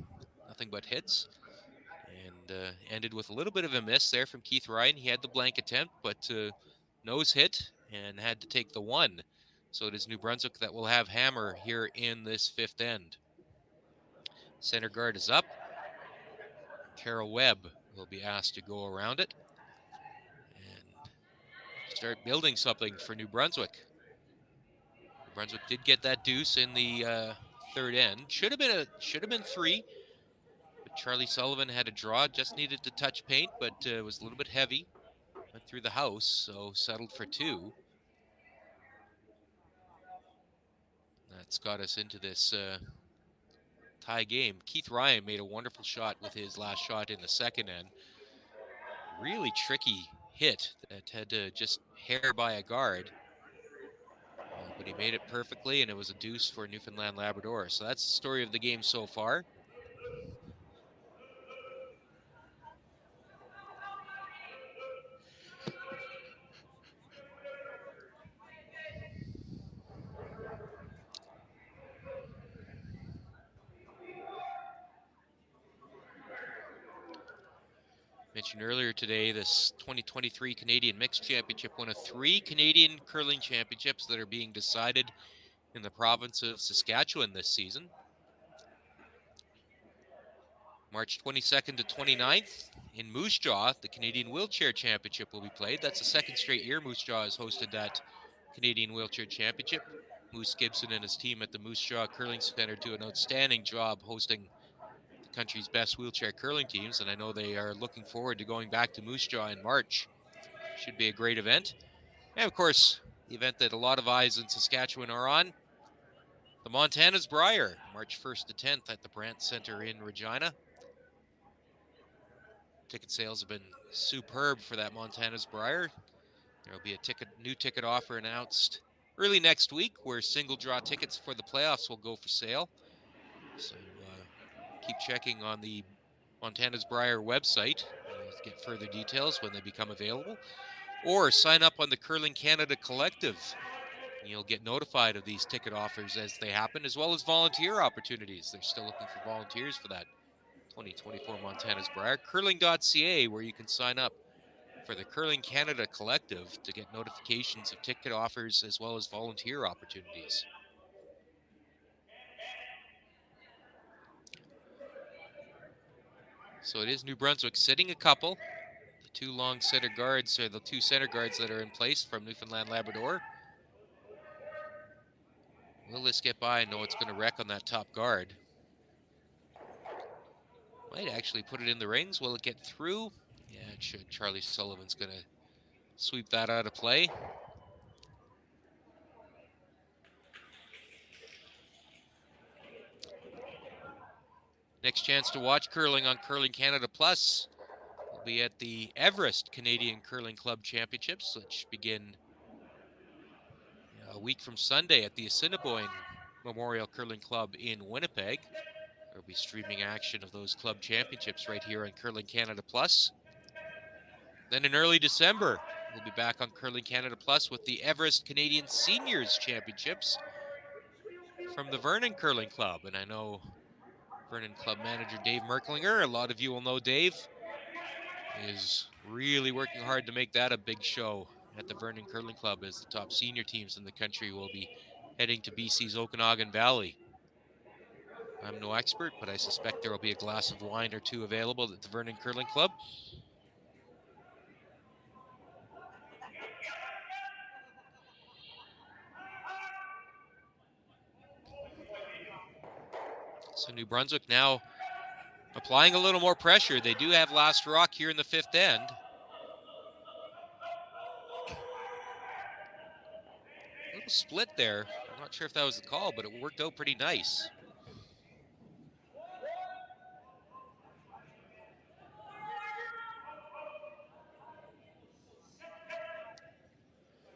nothing but hits, and ended with a little bit of a miss there from Keith Ryan. He had the blank attempt, but nose hit and had to take the one. So it is New Brunswick that will have hammer here in this fifth end. Center guard is up. Carol Webb will be asked to go around it and start building something for New Brunswick. New Brunswick did get that deuce in the third end. Should have been 3. But Charlie Sullivan had a draw, just needed to touch paint, but was a little bit heavy. Went through the house, so settled for 2. That's got us into this tie game. Keith Ryan made a wonderful shot with his last shot in the second end. Really tricky hit that had to just hair by a guard. But he made it perfectly, and it was a deuce for Newfoundland Labrador. So that's the story of the game so far. Mentioned earlier today, this 2023 Canadian Mixed Championship, one of 3 Canadian curling championships that are being decided in the province of Saskatchewan this season. March 22nd to 29th in Moose Jaw, the Canadian Wheelchair Championship will be played. That's the 2nd straight year Moose Jaw has hosted that Canadian Wheelchair Championship. Moose Gibson and his team at the Moose Jaw Curling Center do an outstanding job hosting the country's best wheelchair curling teams, and I know they are looking forward to going back to Moose Jaw in March. Should be a great event. And of course, the event that a lot of eyes in Saskatchewan are on, the Montana's Briar, March 1st to 10th at the Brandt Center in Regina. Ticket sales have been superb for that Montana's Briar. There will be a new ticket offer announced early next week, where single draw tickets for the playoffs will go for sale. So keep checking on the Montana's Briar website to get further details when they become available, or sign up on the Curling Canada Collective. You'll get notified of these ticket offers as they happen, as well as volunteer opportunities. They're still looking for volunteers for that 2024 Montana's Briar. Curling.ca, where you can sign up for the Curling Canada Collective to get notifications of ticket offers as well as volunteer opportunities. So it is New Brunswick sitting a couple. The 2 long center guards are the 2 center guards that are in place from Newfoundland Labrador. Will this get by? No, it's going to wreck on that top guard. Might actually put it in the rings. Will it get through? Yeah, it should. Charlie Sullivan's going to sweep that out of play. Next chance to watch curling on Curling Canada Plus will be at the Everest Canadian Curling Club Championships, which begin a week from Sunday at the Assiniboine Memorial Curling Club in Winnipeg. There will be streaming action of those club championships right here on Curling Canada Plus. Then in early December, we'll be back on Curling Canada Plus with the Everest Canadian Seniors Championships from the Vernon Curling Club. And I know Vernon Club manager Dave Merklinger, a lot of you will know Dave, is really working hard to make that a big show at the Vernon Curling Club, as the top senior teams in the country will be heading to BC's Okanagan Valley. I'm no expert, but I suspect there will be a glass of wine or 2 available at the Vernon Curling Club. So New Brunswick now applying a little more pressure. They do have last rock here in the 5th end. A little split there. I'm not sure if that was the call, but it worked out pretty nice.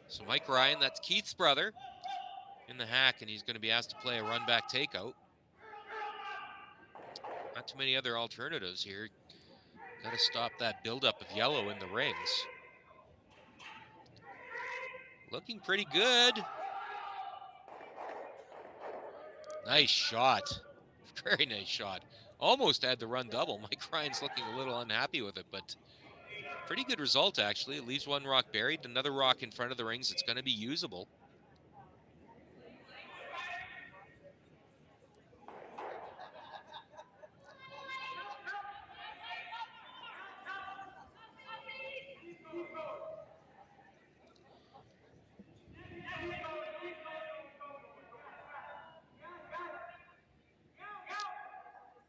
So Mike Ryan, that's Keith's brother, in the hack, and he's going to be asked to play a run-back takeout. Not too many other alternatives here. Got to stop that buildup of yellow in the rings. Looking pretty good. Nice shot. Very nice shot. Almost had the run double. Mike Ryan's looking a little unhappy with it, but pretty good result, actually. It leaves 1 rock buried, another rock in front of the rings. It's going to be usable.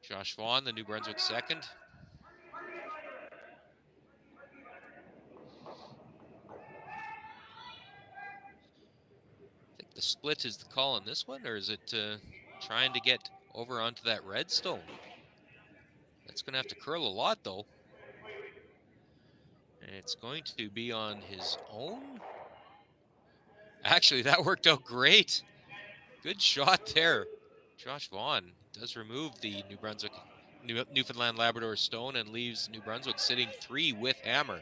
Josh Vaughn, the New Brunswick second. I think the split is the call on this one, or is it trying to get over onto that red stone? That's going to have to curl a lot, though. And it's going to be on his own. Actually, that worked out great. Good shot there. Josh Vaughn does remove the Newfoundland Labrador stone and leaves New Brunswick sitting 3 with hammer.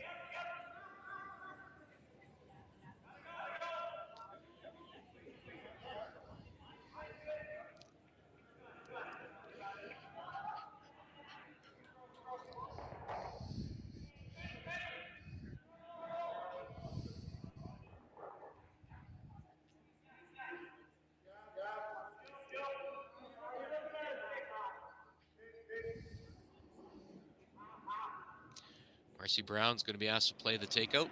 Marcy Brown's going to be asked to play the takeout.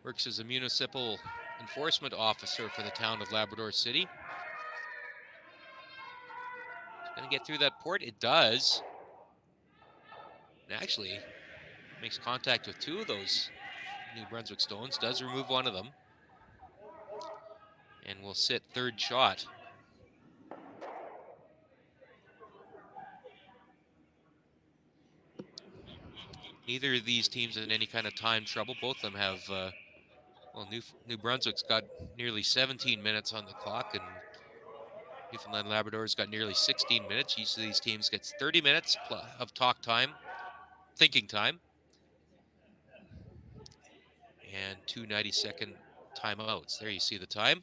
Works as a municipal enforcement officer for the town of Labrador City. Going to get through that port. It does. And actually makes contact with 2 of those New Brunswick stones. Does remove one of them. And will sit third shot. Neither of these teams in any kind of time trouble. Both of them have, well, New Brunswick's got nearly 17 minutes on the clock, and Newfoundland Labrador's got nearly 16 minutes. Each of these teams gets 30 minutes of talk time, thinking time, and 2 90-second timeouts. There you see the time.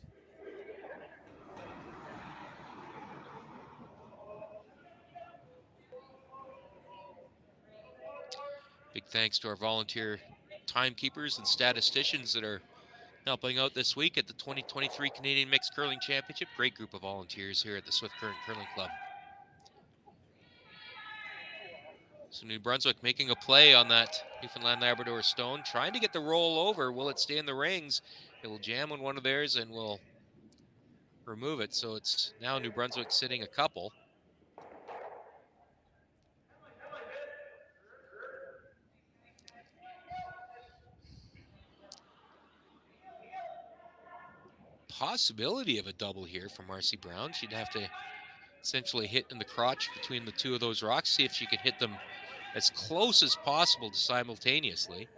Big thanks to our volunteer timekeepers and statisticians that are helping out this week at the 2023 Canadian Mixed Curling Championship. Great group of volunteers here at the Swift Current Curling Club. So New Brunswick making a play on that Newfoundland Labrador stone, trying to get the roll over. Will it stay in the rings? It will jam on one of theirs and will remove it. So it's now New Brunswick sitting a couple. Possibility of a double here for Marcy Brown. She'd have to essentially hit in the crotch between the 2 of those rocks, see if she could hit them as close as possible to simultaneously.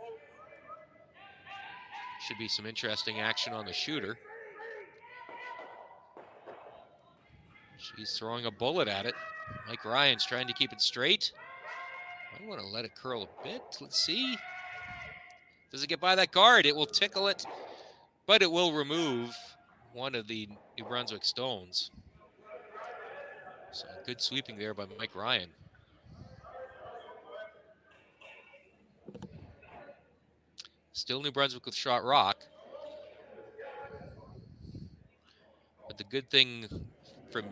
Should be some interesting action on the shooter. She's throwing a bullet at it. Mike Ryan's trying to keep it straight. I want to let it curl a bit. Let's see. Does it get by that guard? It will tickle it, but it will remove one of the New Brunswick stones. So good sweeping there by Mike Ryan. Still New Brunswick with shot rock. But the good thing from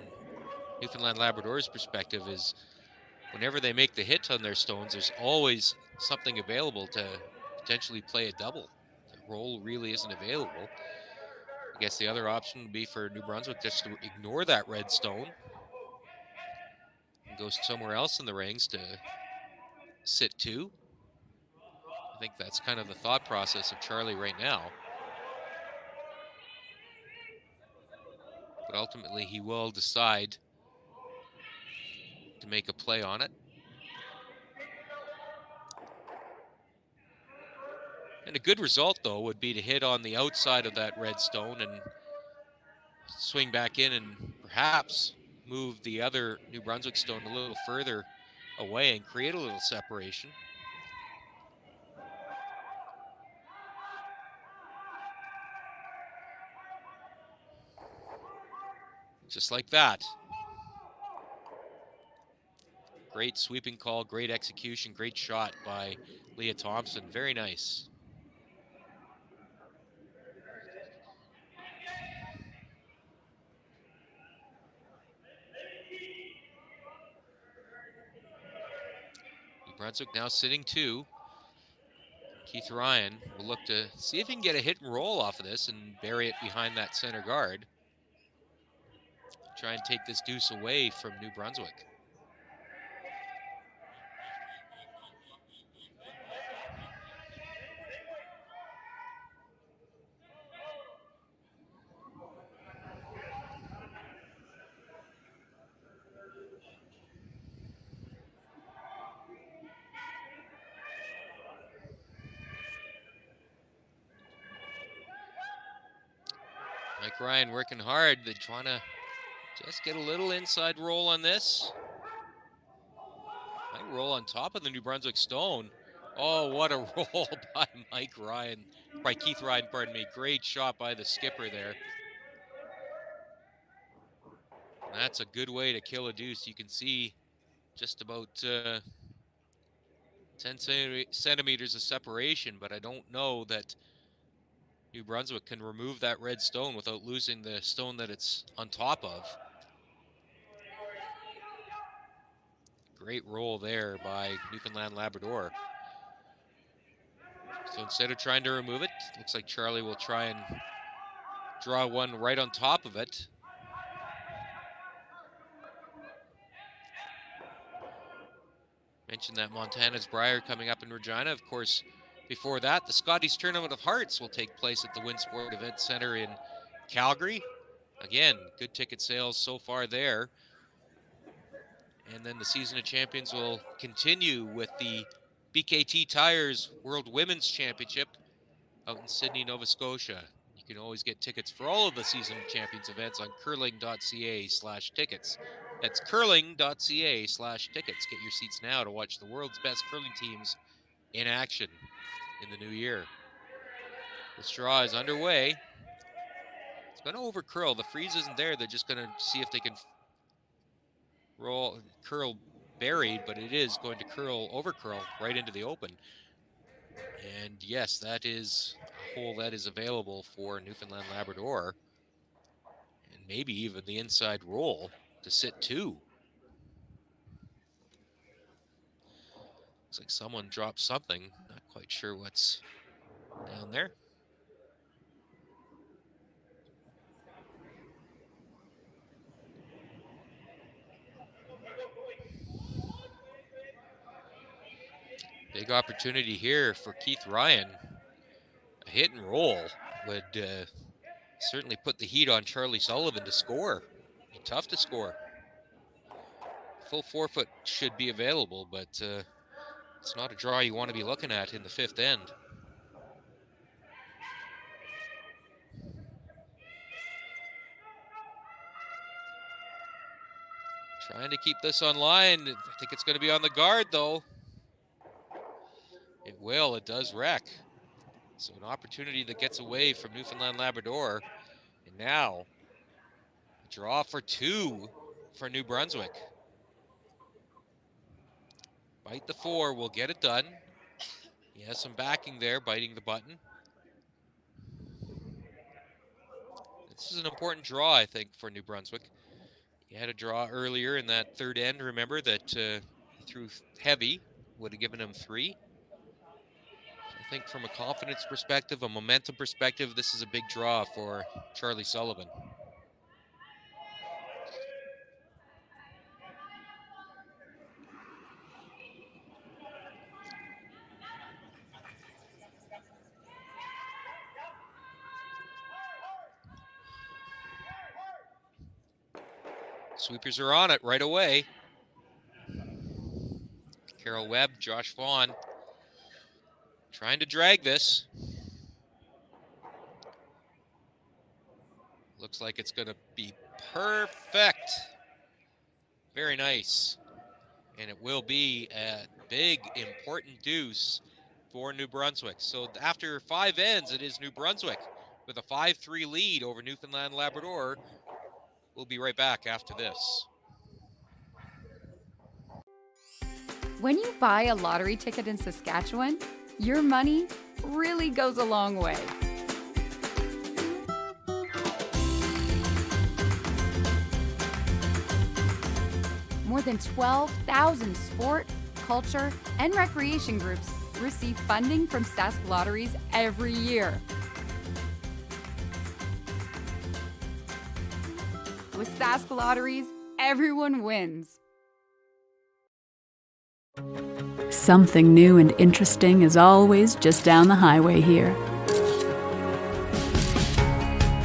Newfoundland Labrador's perspective is whenever they make the hit on their stones, there's always something available to potentially play a double. The roll really isn't available. I guess the other option would be for New Brunswick just to ignore that red stone and go somewhere else in the rings to sit 2. I think that's kind of the thought process of Charlie right now. But ultimately, he will decide to make a play on it. And a good result, though, would be to hit on the outside of that red stone and swing back in and perhaps move the other New Brunswick stone a little further away and create a little separation. Just like that. Great sweeping call, great execution, great shot by Leah Thompson. Very nice. New Brunswick now sitting 2. Keith Ryan will look to see if he can get a hit and roll off of this and bury it behind that center guard. try and take this deuce away from New Brunswick. Mike Ryan working hard. They're trying to just get a little inside roll on this. Might roll on top of the New Brunswick stone. Oh, what a roll by Keith Ryan, pardon me. Great shot by the skipper there. And that's a good way to kill a deuce. You can see just about 10 centimeters of separation, but I don't know that New Brunswick can remove that red stone without losing the stone that it's on top of. Great roll there by Newfoundland Labrador. So instead of trying to remove it, looks like Charlie will try and draw one right on top of it. Mentioned that Montana's Brier coming up in Regina. Of course, before that, the Scotties Tournament of Hearts will take place at the Winsport Event Center in Calgary. Again, good ticket sales so far there. And then the Season of Champions will continue with the BKT Tires World Women's Championship out in Sydney, Nova Scotia. You can always get tickets for all of the Season of Champions events on curling.ca/tickets. That's curling.ca/tickets. Get your seats now to watch the world's best curling teams in action in the new year. This draw is underway. It's going to over-curl. The freeze isn't there. They're just going to see if they can curl buried, but it is going to over-curl right into the open. And yes, that is a hole that is available for Newfoundland Labrador. And maybe even the inside roll to sit two. Looks like someone dropped something. Not quite sure what's down there. Big opportunity here for Keith Ryan. A hit and roll would certainly put the heat on Charlie Sullivan to score. Be tough to score. Full 4-foot should be available, but it's not a draw you want to be looking at in the fifth end. Trying to keep this on line. I think it's going to be on the guard, though. It will. It does wreck. So an opportunity that gets away from Newfoundland Labrador. And now, a draw for two for New Brunswick. Bite the four will get it done. He has some backing there, biting the button. This is an important draw, I think, for New Brunswick. He had a draw earlier in that third end. Remember that he threw heavy, would have given him 3. I think from a confidence perspective, a momentum perspective, this is a big draw for Charlie Sullivan. Sweepers are on it right away. Carol Webb, Josh Vaughn trying to drag this. Looks like it's going to be perfect. Very nice. And it will be a big, important deuce for New Brunswick. So after 5 ends, it is New Brunswick with a 5-3 lead over Newfoundland Labrador. We'll be right back after this. When you buy a lottery ticket in Saskatchewan, your money really goes a long way. More than 12,000 sport, culture, and recreation groups receive funding from Sask Lotteries every year. With Sask Lotteries, everyone wins. Something new and interesting is always just down the highway here.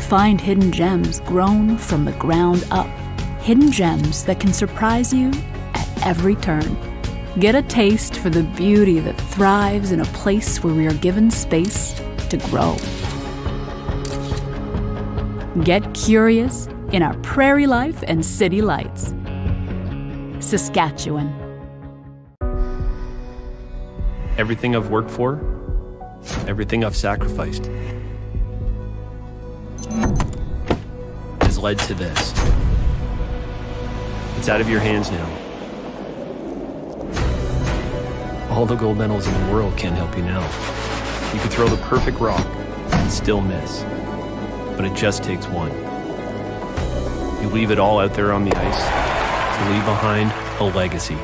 Find hidden gems grown from the ground up. Hidden gems that can surprise you at every turn. Get a taste for the beauty that thrives in a place where we are given space to grow. Get curious in our prairie life and city lights. Saskatchewan. Everything I've worked for, everything I've sacrificed, has led to this. It's out of your hands now. All the gold medals in the world can't help you now. You could throw the perfect rock and still miss, but it just takes one. You leave it all out there on the ice to leave behind a legacy.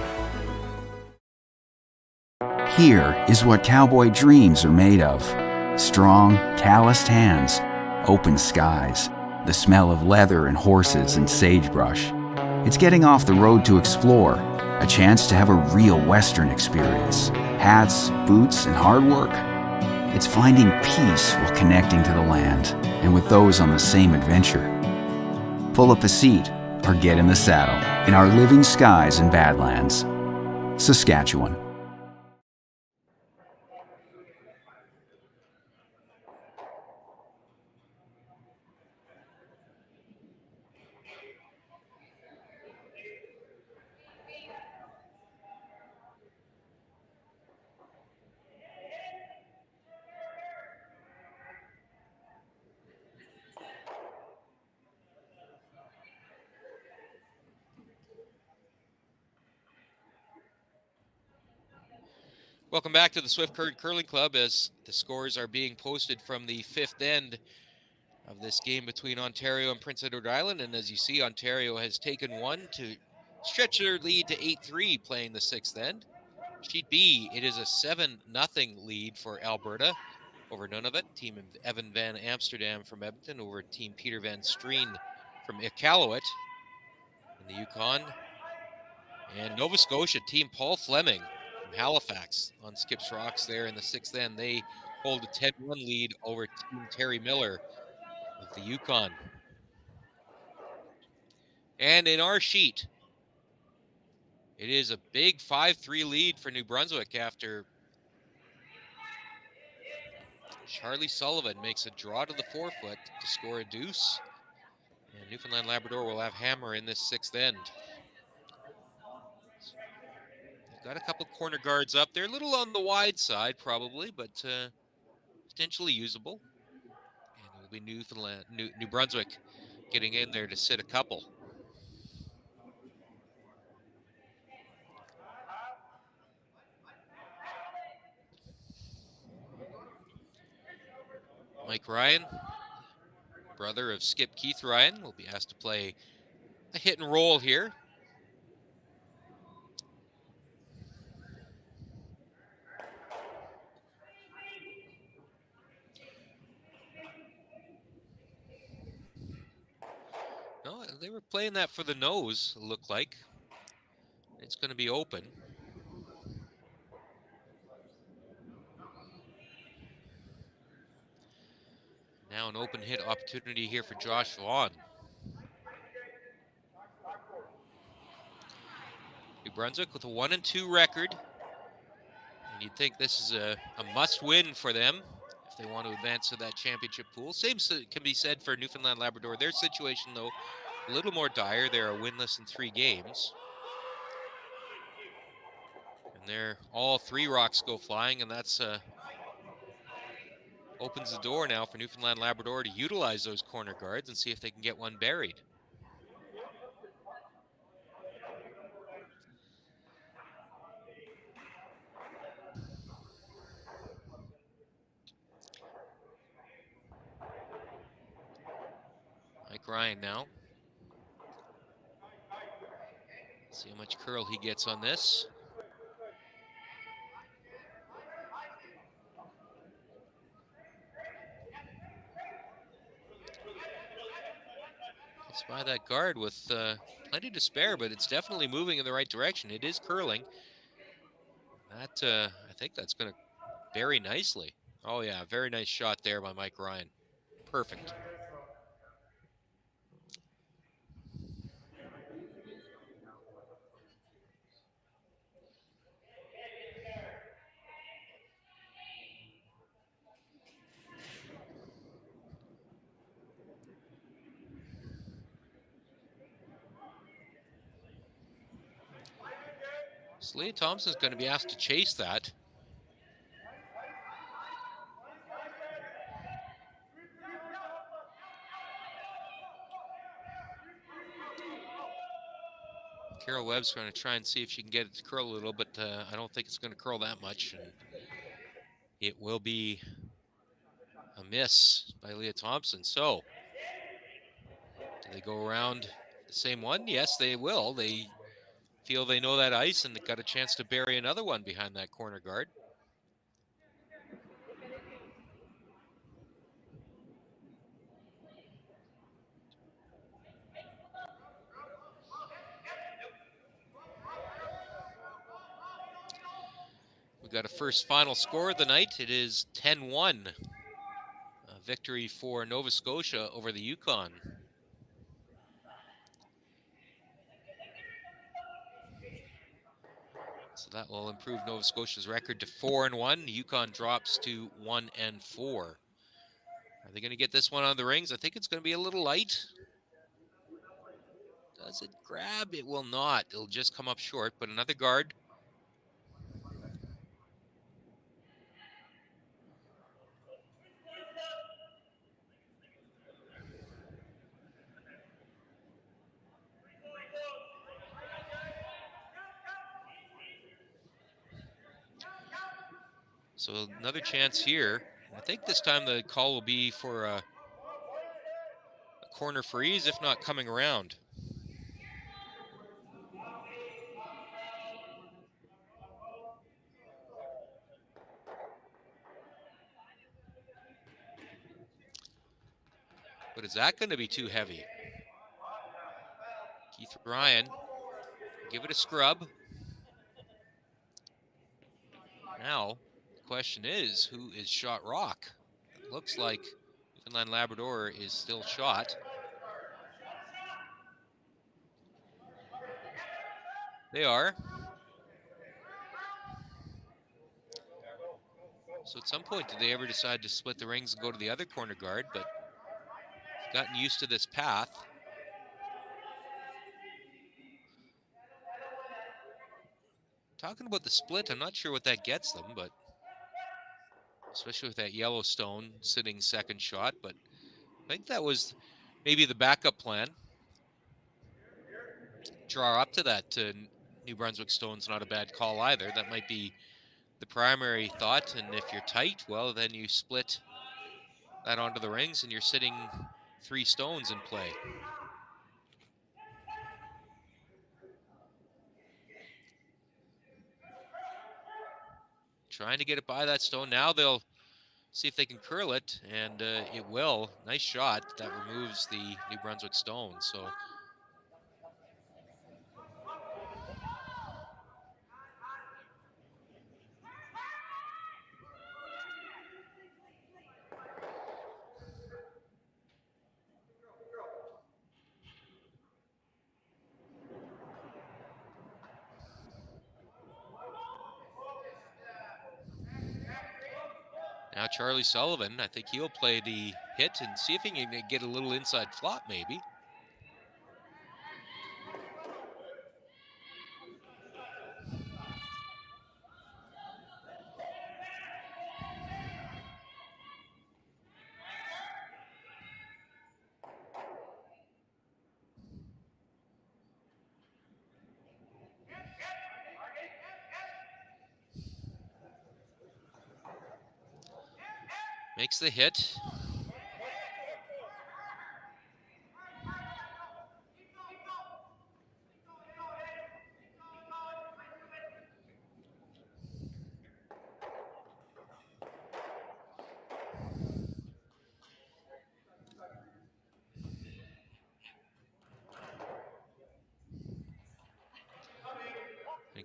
Here is what cowboy dreams are made of. Strong, calloused hands, open skies, the smell of leather and horses and sagebrush. It's getting off the road to explore, a chance to have a real Western experience. Hats, boots, and hard work. It's finding peace while connecting to the land and with those on the same adventure. Pull up a seat or get in the saddle in our living skies and Badlands. Saskatchewan. Welcome back to the Swift Current Curling Club as the scores are being posted from the fifth end of this game between Ontario and Prince Edward Island. And as you see, Ontario has taken one to stretch their lead to 8-3 playing the sixth end. Sheet B, it is a 7-0 lead for Alberta over Nunavut. Team Evan Van Amsterdam from Edmonton over Team Peter Van Streen from Iqaluit in the Yukon. And Nova Scotia, Team Paul Fleming from Halifax on Skips Rocks there in the sixth end. They hold a 10-1 lead over Team Terry Miller of the Yukon. And in our sheet, it is a big 5-3 lead for New Brunswick after Charlie Sullivan makes a draw to the forefoot to score a deuce. And Newfoundland Labrador will have hammer in this sixth end. They've got a couple corner guards up there, a little on the wide side probably, but potentially usable. And it will be New Brunswick getting in there to sit a couple. Mike Ryan, brother of Skip Keith Ryan, will be asked to play a hit and roll here. No, they were playing that for the nose, it looked like. It's going to be open. Now an open hit opportunity here for Josh Vaughn. New Brunswick with a 1-2 record. And you'd think this is a must-win for them if they want to advance to that championship pool. Same can be said for Newfoundland Labrador. Their situation, though, a little more dire. They're winless in 3 games. And they're all 3 rocks go flying, and that's opens the door now for Newfoundland Labrador to utilize those corner guards and see if they can get one buried. Mike Ryan now. See how much curl he gets on this. Gets by that guard with plenty to spare, but it's definitely moving in the right direction. It is curling. That I think that's going to bury nicely. Oh yeah, very nice shot there by Mike Ryan. Perfect. So Leah Thompson's going to be asked to chase that. Carol Webb's going to try and see if she can get it to curl a little, but I don't think it's going to curl that much. And it will be a miss by Leah Thompson. So, do they go around the same one? Yes, they will. They feel they know that ice, and they got a chance to bury another one behind that corner guard. We got a first final score of the night. It is 10-1. A victory for Nova Scotia over the Yukon. So that will improve Nova Scotia's record to 4-1. Yukon drops to 1-4. Are they going to get this one on the rings? I think it's going to be a little light. Does it grab? It will not. It'll just come up short, but another guard. So another chance here. I think this time the call will be for a corner freeze, if not coming around. But is that going to be too heavy? Keith Ryan, give it a scrub. Now, the question is, who is shot rock? It looks like Newfoundland Labrador is still shot. They are. So at some point, did they ever decide to split the rings and go to the other corner guard? But gotten used to this path. Talking about the split, I'm not sure what that gets them, but especially with that Yellowstone sitting second shot, but I think that was maybe the backup plan. Draw up to that New Brunswick Stone's not a bad call either. That might be the primary thought, and if you're tight, well, then you split that onto the rings and you're sitting 3 stones in play. Trying to get it by that stone. Now they'll see if they can curl it, and it will. Nice shot. That removes the New Brunswick stone. So now Charlie Sullivan, I think he'll play the hit and see if he can get a little inside flop maybe. Makes the hit.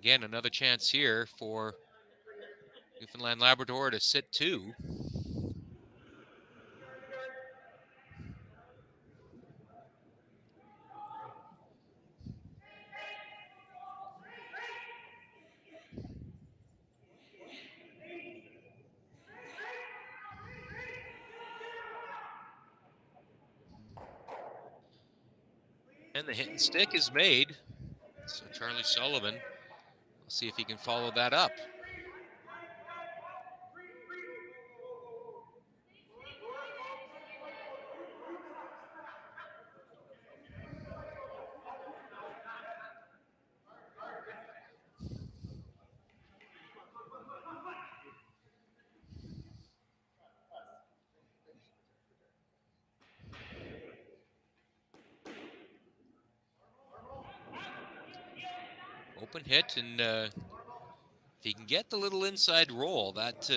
Again, another chance here for Newfoundland Labrador to sit 2. And the hit and stick is made. So Charlie Sullivan, we'll see if he can follow that up. Open hit, and if he can get the little inside roll, that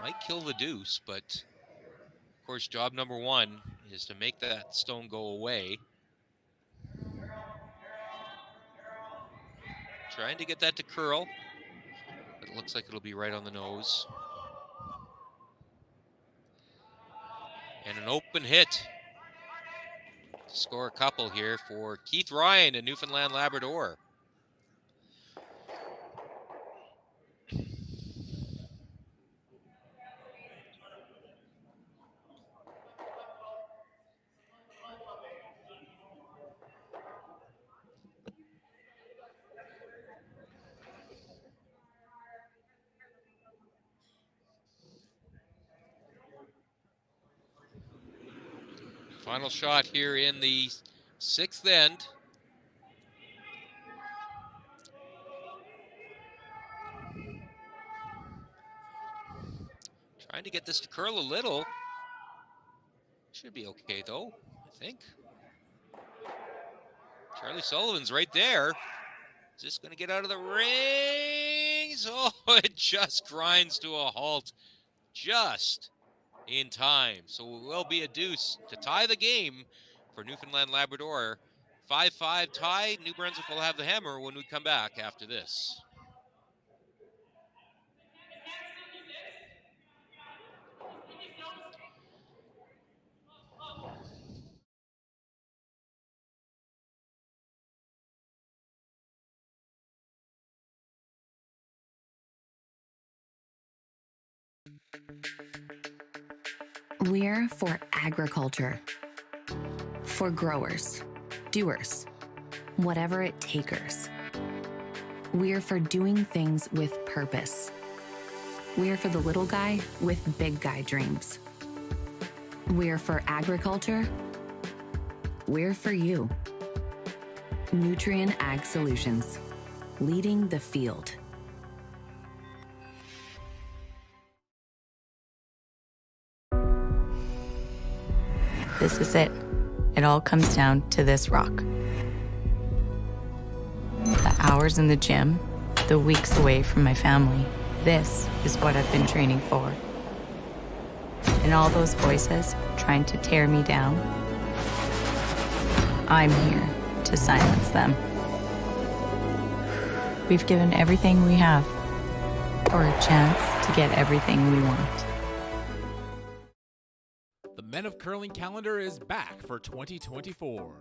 might kill the deuce, but of course, job number 1 is to make that stone go away. Trying to get that to curl, but it looks like it'll be right on the nose. And an open hit to score a couple here for Keith Ryan in Newfoundland Labrador. Final shot here in the 6th end. Trying to get this to curl a little. Should be okay though, I think. Charlie Sullivan's right there. Is this going to get out of the rings? Oh, it just grinds to a halt just in time. So it will be a deuce to tie the game for Newfoundland Labrador. 5-5 tie. New Brunswick will have the hammer when we come back after this. We're for agriculture, for growers, doers, whatever it takers. We're for doing things with purpose. We're for the little guy with big guy dreams. We're for agriculture. We're for you. Nutrien Ag Solutions, leading the field. This is it. It all comes down to this rock. The hours in the gym, the weeks away from my family. This is what I've been training for. And all those voices trying to tear me down, I'm here to silence them. We've given everything we have for a chance to get everything we want. The Men of Curling calendar is back for 2024.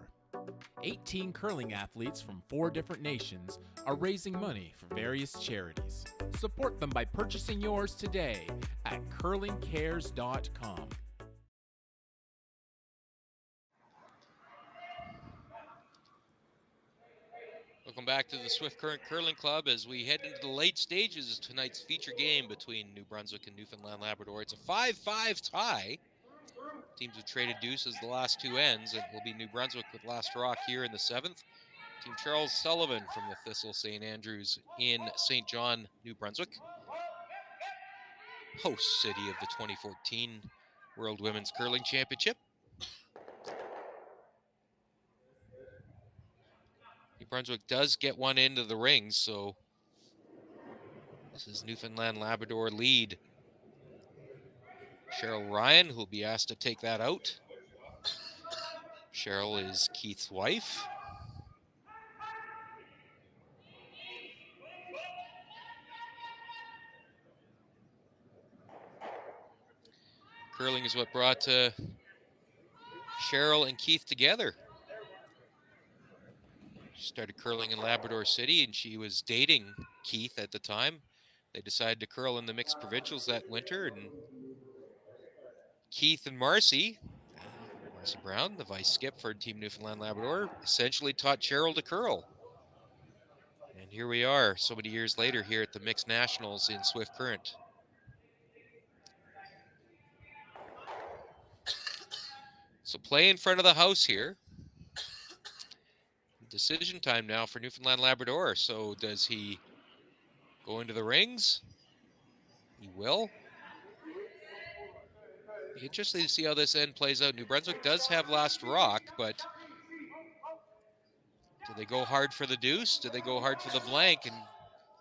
18 curling athletes from 4 different nations are raising money for various charities. Support them by purchasing yours today at curlingcares.com. Welcome back to the Swift Current Curling Club as we head into the late stages of tonight's feature game between New Brunswick and Newfoundland Labrador. It's a 5-5 tie. Teams have traded deuces the last 2 ends. It will be New Brunswick with last rock here in the 7th. Team Charles Sullivan from the Thistle St. Andrews in St. John, New Brunswick. Host city of the 2014 World Women's Curling Championship. New Brunswick does get one into the rings, so this is Newfoundland Labrador lead. Cheryl Ryan, who'll be asked to take that out. Cheryl is Keith's wife. curling is what brought Cheryl and Keith together. She started curling in Labrador City, and she was dating Keith at the time. They decided to curl in the mixed provincials that winter, and Keith and Marcy Brown, the vice skip for Team Newfoundland Labrador, essentially taught Cheryl to curl. And here we are, so many years later, here at the Mixed Nationals in Swift Current. So play in front of the house here. Decision time now for Newfoundland Labrador. So does he go into the rings? He will. Interesting to see how this end plays out. New Brunswick does have last rock, but do they go hard for the deuce? Do they go hard for the blank and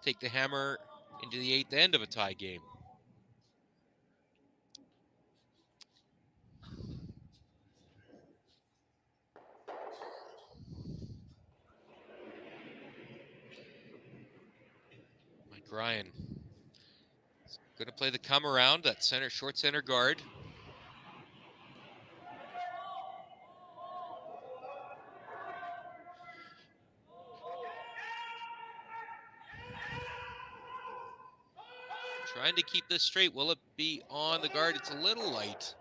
take the hammer into the eighth end of a tie game? Mike Ryan is going to play the come around, that center, short center guard. Trying to keep this straight. Will it be on the guard? It's a little light,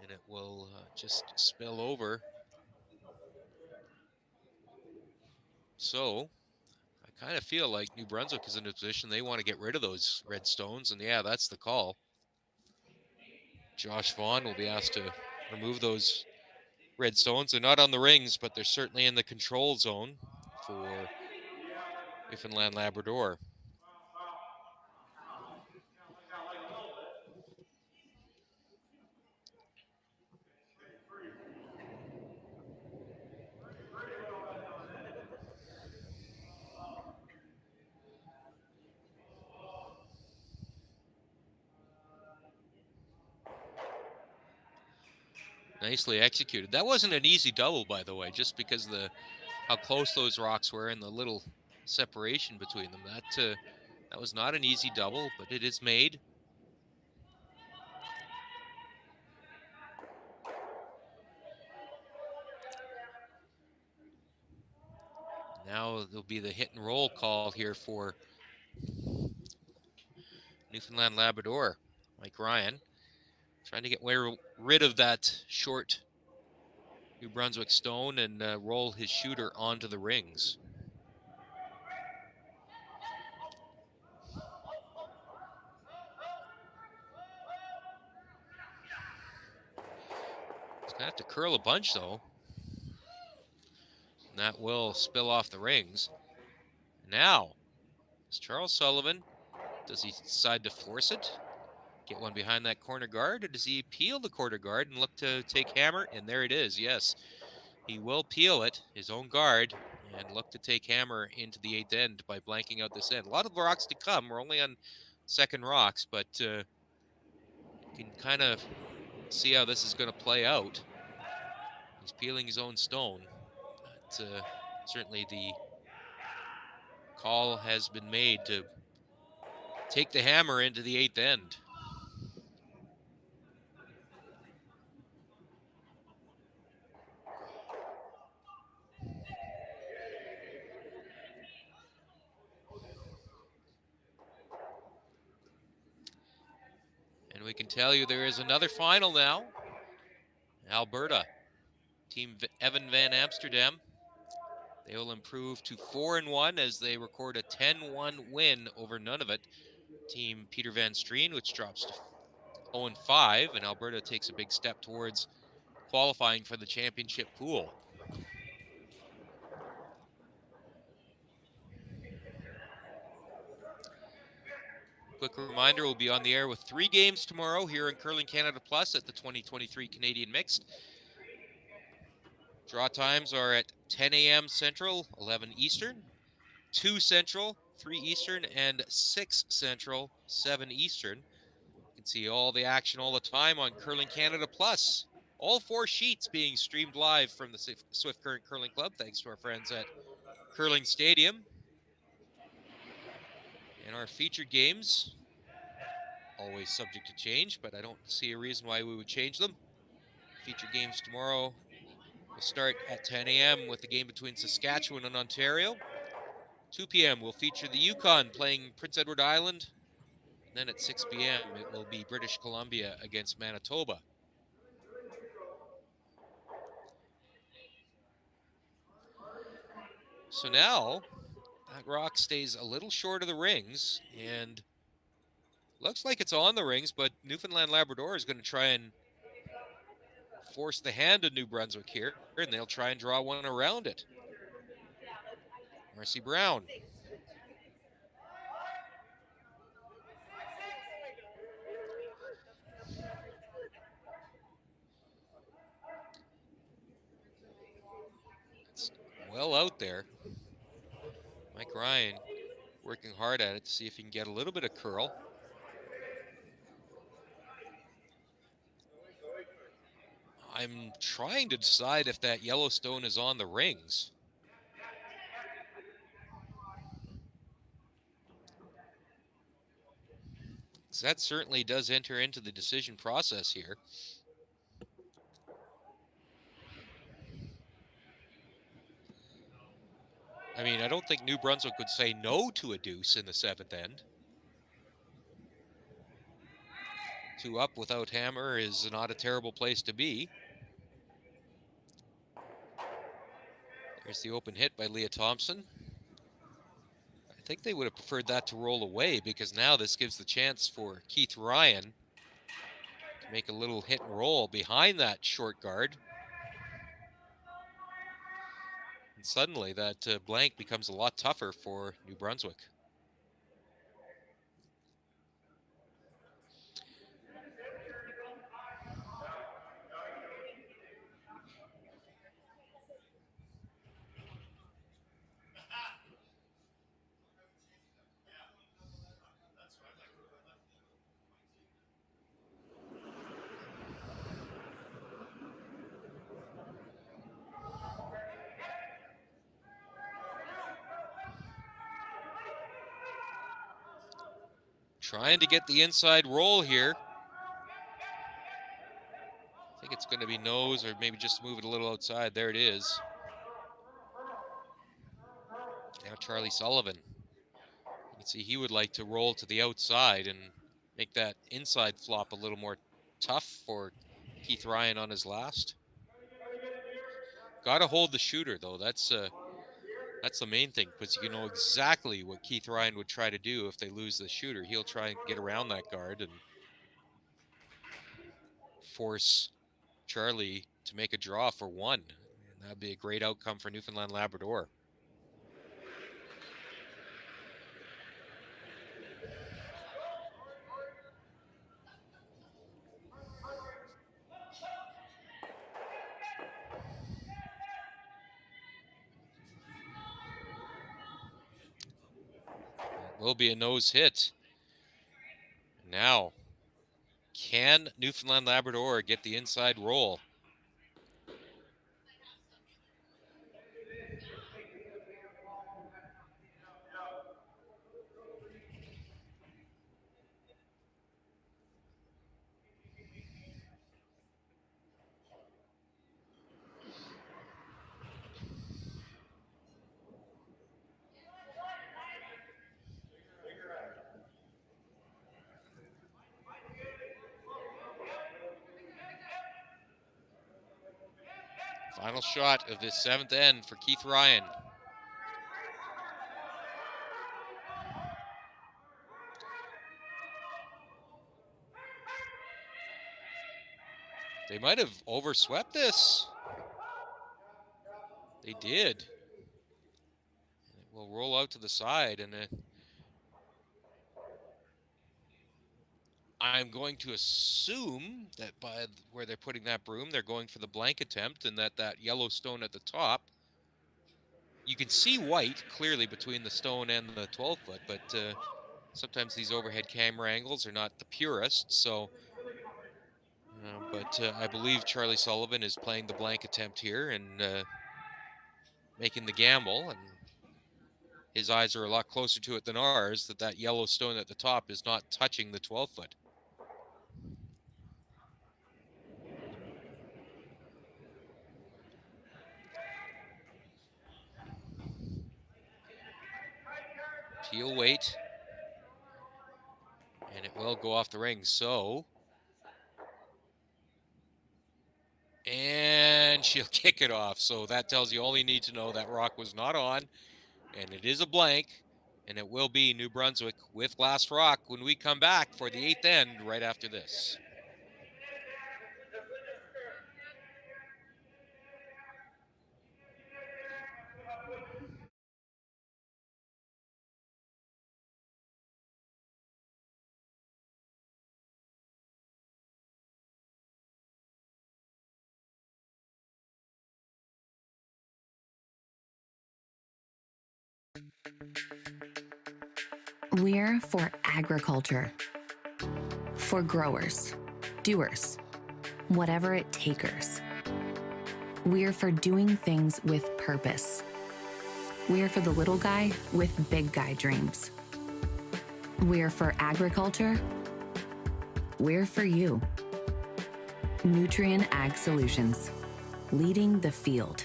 and it will just spill over. So I kind of feel like New Brunswick is in a position they want to get rid of those red stones, and yeah, that's the call. Josh Vaughn will be asked to remove those red stones. They're not on the rings, but they're certainly in the control zone for Newfoundland Labrador. Nicely executed. That wasn't an easy double, by the way, just because of how close those rocks were and the little separation between them. That was not an easy double, but it is made. Now there'll be the hit and roll call here for Newfoundland Labrador. Mike Ryan trying to get rid of that short New Brunswick stone and roll his shooter onto the rings. He's going to have to curl a bunch, though. And that will spill off the rings. Now, is Charles Sullivan, does he decide to force it? Get one behind that corner guard, or does he peel the corner guard and look to take hammer? And there it is, yes. He will peel it, his own guard, and look to take hammer into the eighth end by blanking out this end. A lot of rocks to come. We're only on second rocks, but you can kind of see how this is going to play out. He's peeling his own stone. But, certainly the call has been made to take the hammer into the eighth end. And we can tell you there is another final now. Alberta, Team Evan Van Amsterdam. They will improve to 4-1 as they record a 10-1 win over Nunavut. Team Peter Van Streen, which drops to 0-5, and Alberta takes a big step towards qualifying for the championship pool. Quick reminder, we'll be on the air with 3 games tomorrow here in Curling Canada Plus at the 2023 Canadian Mixed. Draw times are at 10 a.m. Central, 11 Eastern, 2 Central, 3 Eastern, and 6 Central, 7 Eastern. You can see all the action all the time on Curling Canada Plus. All 4 sheets being streamed live from the Swift Current Curling Club, thanks to our friends at Curling Stadium. And our featured games always subject to change, but I don't see a reason why we would change them. Feature games tomorrow will start at 10 a.m. with the game between Saskatchewan and Ontario. 2 p.m. we'll feature the Yukon playing Prince Edward Island. And then at 6 p.m. it will be British Columbia against Manitoba. So now that rock stays a little short of the rings, and looks like it's on the rings, but Newfoundland Labrador is going to try and force the hand of New Brunswick here, and they'll try and draw one around it. Marcy Brown. It's well out there. Mike Ryan working hard at it to see if he can get a little bit of curl. I'm trying to decide if that Yellowstone is on the rings. So that certainly does enter into the decision process here. I mean, I don't think New Brunswick would say no to a deuce in the 7th end. 2 up without hammer is not a terrible place to be. There's the open hit by Leah Thompson. I think they would have preferred that to roll away, because now this gives the chance for Keith Ryan to make a little hit and roll behind that short guard. And suddenly that blank becomes a lot tougher for New Brunswick. Trying to get the inside roll here. I think it's going to be nose, or maybe just move it a little outside. There it is. Now Charlie Sullivan. You can see he would like to roll to the outside and make that inside flop a little more tough for Keith Ryan on his last. Got to hold the shooter, though. That's the main thing, because you know exactly what Keith Ryan would try to do if they lose the shooter. He'll try and get around that guard and force Charlie to make a draw for 1. And that'd be a great outcome for Newfoundland Labrador. Will be a nose hit. Now, can Newfoundland Labrador get the inside roll? Final shot of this 7th end for Keith Ryan. They might have overswept this. They did. It will roll out to the side, and I'm going to assume that by where they're putting that broom, they're going for the blank attempt, and that Yellowstone at the top, you can see white clearly between the stone and the 12-foot, but sometimes these overhead camera angles are not the purest, so but I believe Charlie Sullivan is playing the blank attempt here and making the gamble, and his eyes are a lot closer to it than ours, that Yellowstone at the top is not touching the 12-foot. Peel weight. And it will go off the ring, so. And she'll kick it off. So that tells you all you need to know. That rock was not on, and it is a blank, and it will be New Brunswick with last rock when we come back for the 8th end right after this. We're for agriculture, for growers, doers, whatever it takers. We're for doing things with purpose. We're for the little guy with big guy dreams. We're for agriculture. We're for you. Nutrien Ag Solutions, leading the field.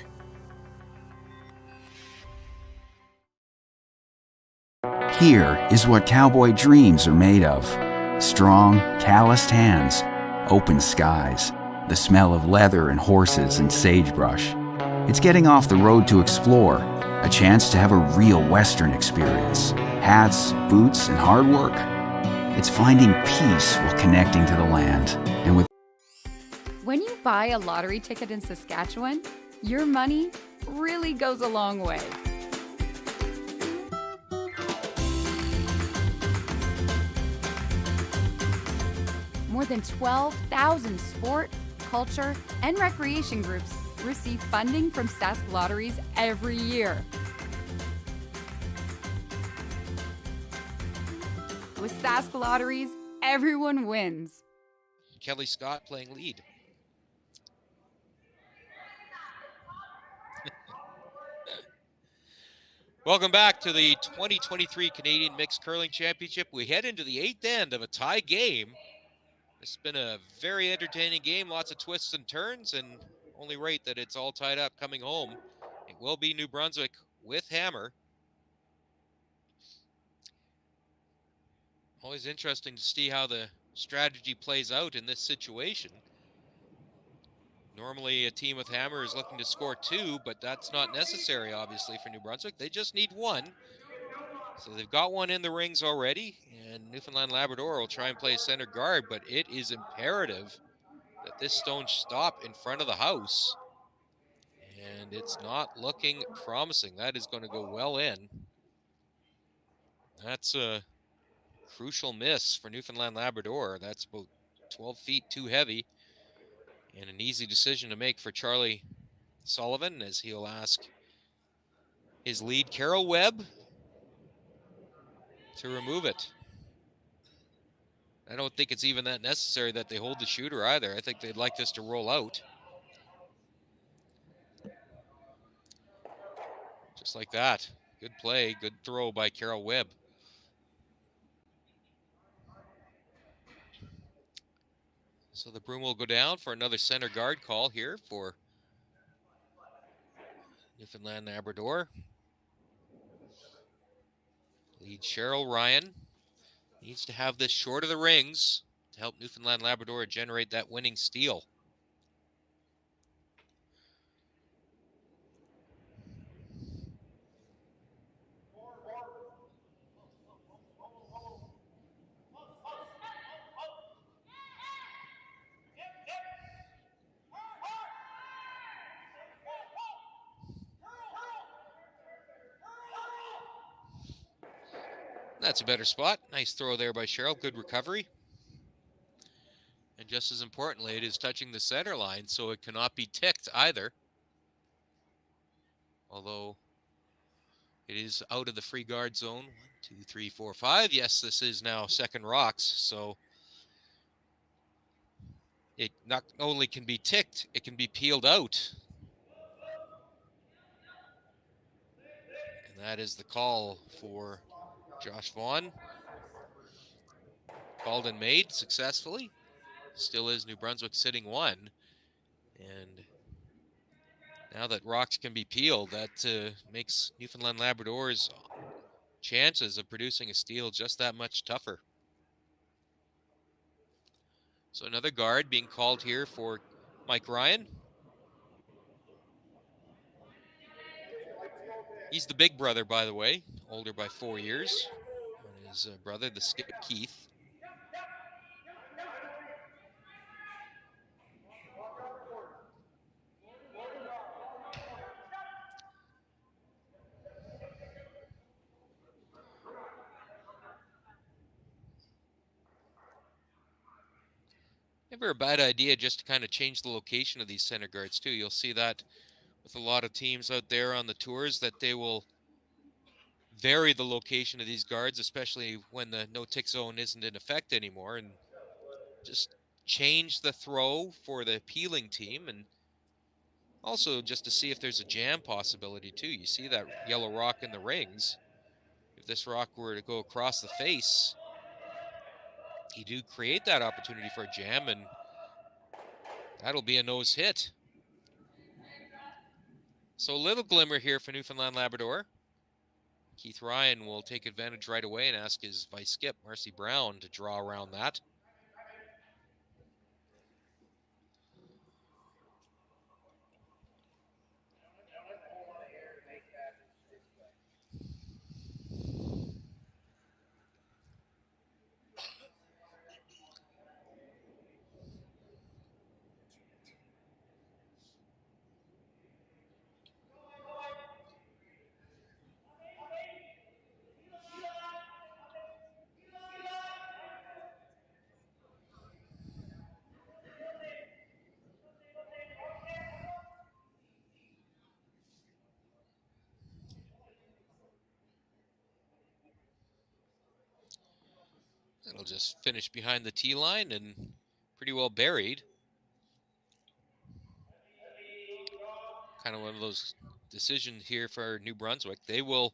Here is what cowboy dreams are made of. Strong, calloused hands, open skies, the smell of leather and horses and sagebrush. It's getting off the road to explore, a chance to have a real Western experience. Hats, boots, and hard work. It's finding peace while connecting to the land. And with When you buy a lottery ticket in Saskatchewan, your money really goes a long way. More than 12,000 sport, culture, and recreation groups receive funding from Sask Lotteries every year. With Sask Lotteries, everyone wins. Kelly Scott playing lead. Welcome back to the 2023 Canadian Mixed Curling Championship. We head into the 8th end of a tie game. It's been a very entertaining game, lots of twists and turns, and only right that it's all tied up coming home. It will be New Brunswick with Hammer. Always interesting to see how the strategy plays out in this situation. Normally a team with Hammer is looking to score 2, but that's not necessary, obviously, for New Brunswick. They just need 1. So they've got one in the rings already, and Newfoundland Labrador will try and play center guard, but it is imperative that this stone stop in front of the house. And it's not looking promising. That is going to go well in. That's a crucial miss for Newfoundland Labrador. That's about 12 feet too heavy, and an easy decision to make for Charlie Sullivan, as he'll ask his lead, Carol Webb, to remove it. I don't think it's even that necessary that they hold the shooter either. I think they'd like this to roll out. Just like that. Good play, good throw by Carol Webb. So the broom will go down for another center guard call here for Newfoundland Labrador. Lead Cheryl Ryan. Needs to have this short of the rings to help Newfoundland Labrador generate that winning steal. That's a better spot. Nice throw there by Cheryl. Good recovery. And just as importantly, it is touching the center line, so it cannot be ticked either. Although it is out of the free guard zone. 1, 2, 3, 4, 5. Yes, this is now second rocks, so it not only can be ticked, it can be peeled out. And that is the call for Josh Vaughn. Called and made successfully. Still is New Brunswick sitting 1. And now that rocks can be peeled, that makes Newfoundland Labrador's chances of producing a steal just that much tougher. So another guard being called here for Mike Ryan. He's the big brother, by the way, older by 4 years. And his brother, the Skip Keith. Never a bad idea just to kind of change the location of these center guards too. You'll see that with a lot of teams out there on the tours, that they will vary the location of these guards, especially when the no-tick zone isn't in effect anymore, and just change the throw for the appealing team, and also just to see if there's a jam possibility too. You see that yellow rock in the rings. If this rock were to go across the face, you do create that opportunity for a jam, and that'll be a nose hit. So a little glimmer here for Newfoundland Labrador. Keith Ryan will take advantage right away and ask his vice skip, Marcy Brown, to draw around that. It'll just finish behind the tee line and pretty well buried. Kind of one of those decisions here for New Brunswick. They will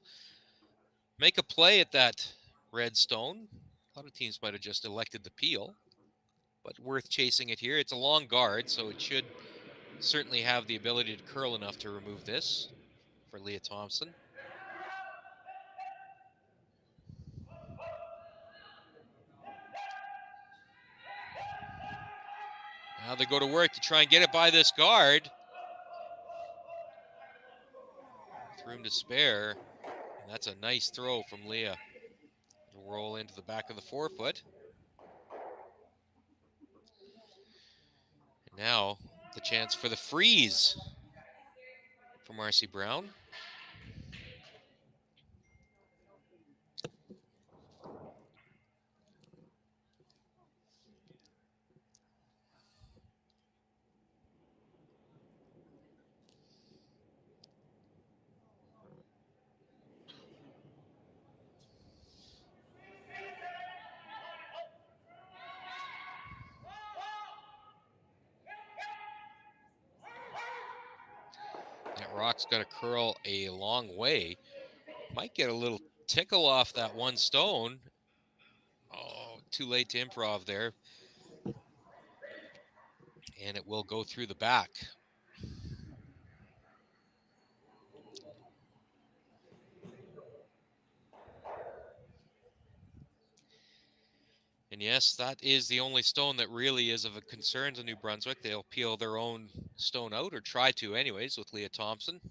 make a play at that red stone. A lot of teams might have just elected the peel, but worth chasing it here. It's a long guard, so it should certainly have the ability to curl enough to remove this for Leah Thompson. Now they go to work to try and get it by this guard. With room to spare. And that's a nice throw from Leah. It'll roll into the back of the forefoot. And now the chance for the freeze for Marcy Brown. That rock's got to curl a long way. Might get a little tickle off that one stone. Oh, too late to improv there. And it will go through the back. And yes, that is the only stone that really is of a concern to New Brunswick. They'll peel their own stone out, or try to anyways, with Leah Thompson.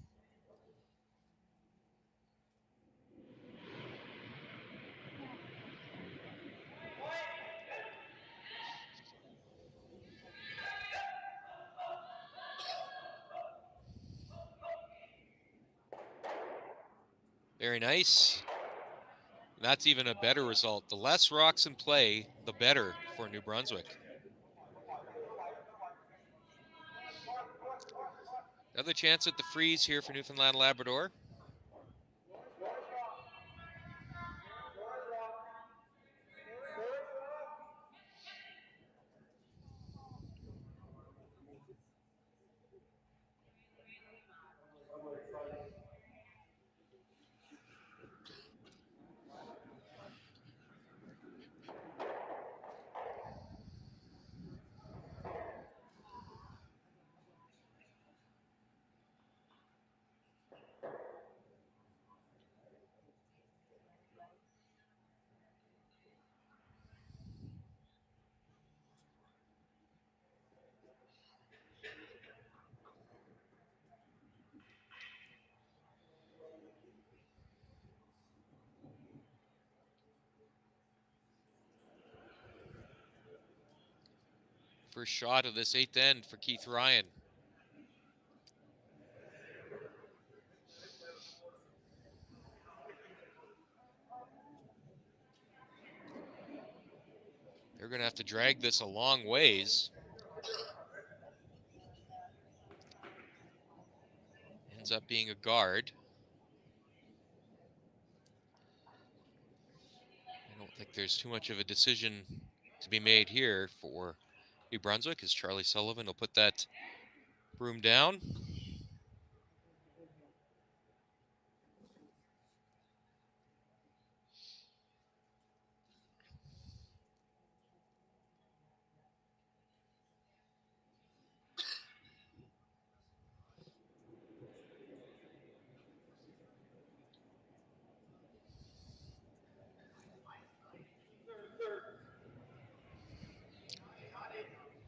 Very nice. That's even a better result. The less rocks in play, the better for New Brunswick. Another chance at the freeze here for Newfoundland Labrador. First shot of this 8th end for Keith Ryan. They're going to have to drag this a long ways. Ends up being a guard. I don't think there's too much of a decision to be made here for New Brunswick, as Charlie Sullivan will put that broom down.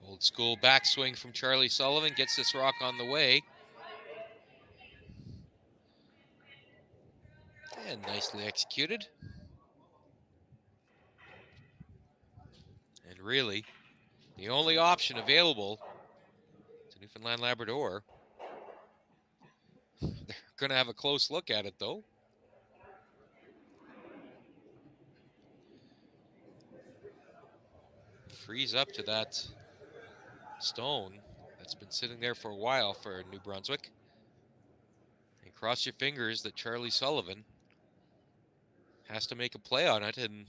Old school backswing from Charlie Sullivan gets this rock on the way. And nicely executed. And really, the only option available to Newfoundland Labrador. They're going to have a close look at it, though. Freeze up to that stone that's been sitting there for a while for New Brunswick. And cross your fingers that Charlie Sullivan has to make a play on it, and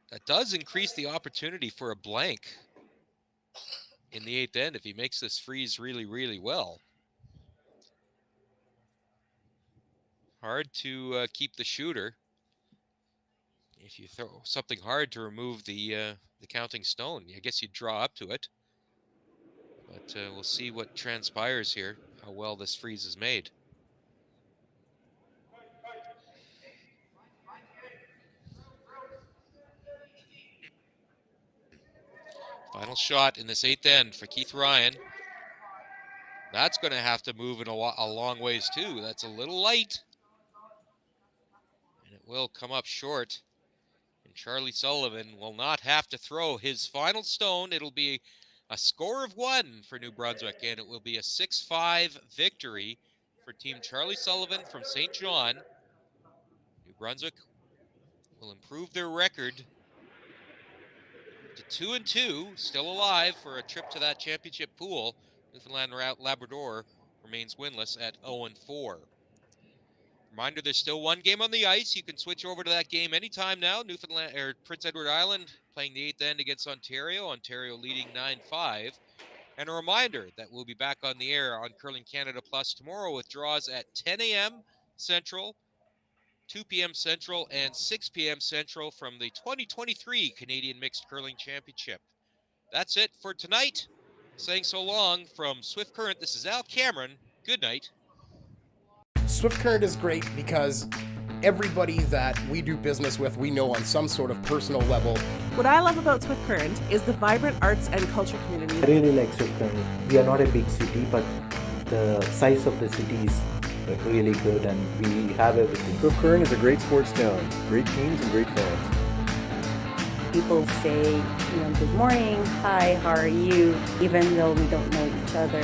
that does increase the opportunity for a blank in the 8th end if he makes this freeze really, really well. Hard to keep the shooter if you throw something hard to remove the counting stone. I guess you'd draw up to it. But we'll see what transpires here, how well this freeze is made. Final shot in this 8th end for Keith Ryan. That's going to have to move in a long ways too. That's a little light. And it will come up short. And Charlie Sullivan will not have to throw his final stone. It'll be a score of 1 for New Brunswick, and it will be a 6-5 victory for Team Charlie Sullivan from St. John. New Brunswick will improve their record to 2-2, still alive for a trip to that championship pool. Newfoundland Labrador remains winless at 0-4. Reminder, there's still one game on the ice. You can switch over to that game anytime now. Newfoundland or Prince Edward Island playing the 8th end against Ontario. Ontario leading 9-5. And a reminder that we'll be back on the air on Curling Canada Plus tomorrow with draws at 10 a.m. Central, 2 p.m. Central, and 6 p.m. Central from the 2023 Canadian Mixed Curling Championship. That's it for tonight. Saying so long from Swift Current, this is Al Cameron. Good night. Swift Current is great because everybody that we do business with, we know on some sort of personal level. What I love about Swift Current is the vibrant arts and culture community. I really like Swift Current. We are not a big city, but the size of the city is really good and we have everything. Swift Current is a great sports town, great teams and great fans. People say, good morning, hi, how are you, even though we don't know each other.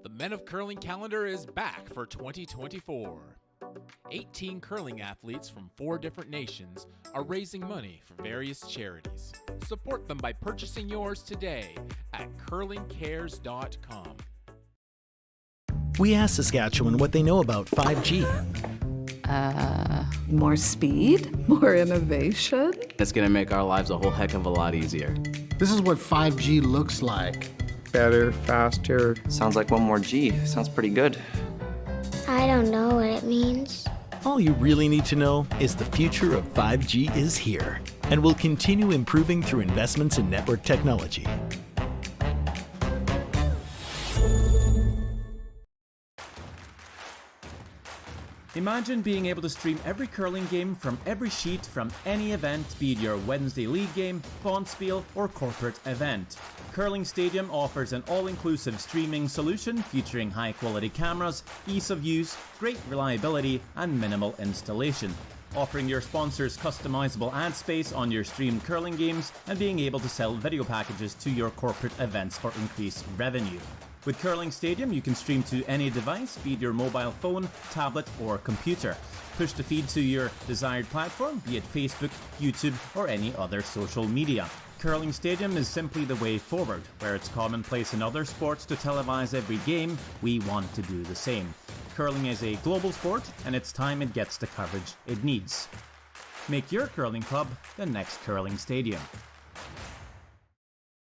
The Men of Curling calendar is back for 2024. 18 curling athletes from 4 different nations are raising money for various charities. Support them by purchasing yours today at curlingcares.com. We asked Saskatchewan what they know about 5G. More speed? More innovation? It's going to make our lives a whole heck of a lot easier. This is what 5G looks like. Better, faster. Sounds like one more G. Sounds pretty good. I don't know what it means. All you really need to know is the future of 5G is here and will continue improving through investments in network technology. Imagine being able to stream every curling game from every sheet from any event, be it your Wednesday league game, bonspiel, or corporate event. Curling Stadium offers an all-inclusive streaming solution featuring high-quality cameras, ease of use, great reliability, and minimal installation. Offering your sponsors customizable ad space on your streamed curling games and being able to sell video packages to your corporate events for increased revenue. With Curling Stadium, you can stream to any device, be it your mobile phone, tablet, or computer. Push the feed to your desired platform, be it Facebook, YouTube, or any other social media. Curling Stadium is simply the way forward. Where it's commonplace in other sports to televise every game, we want to do the same. Curling is a global sport, and it's time it gets the coverage it needs. Make your curling club the next Curling Stadium.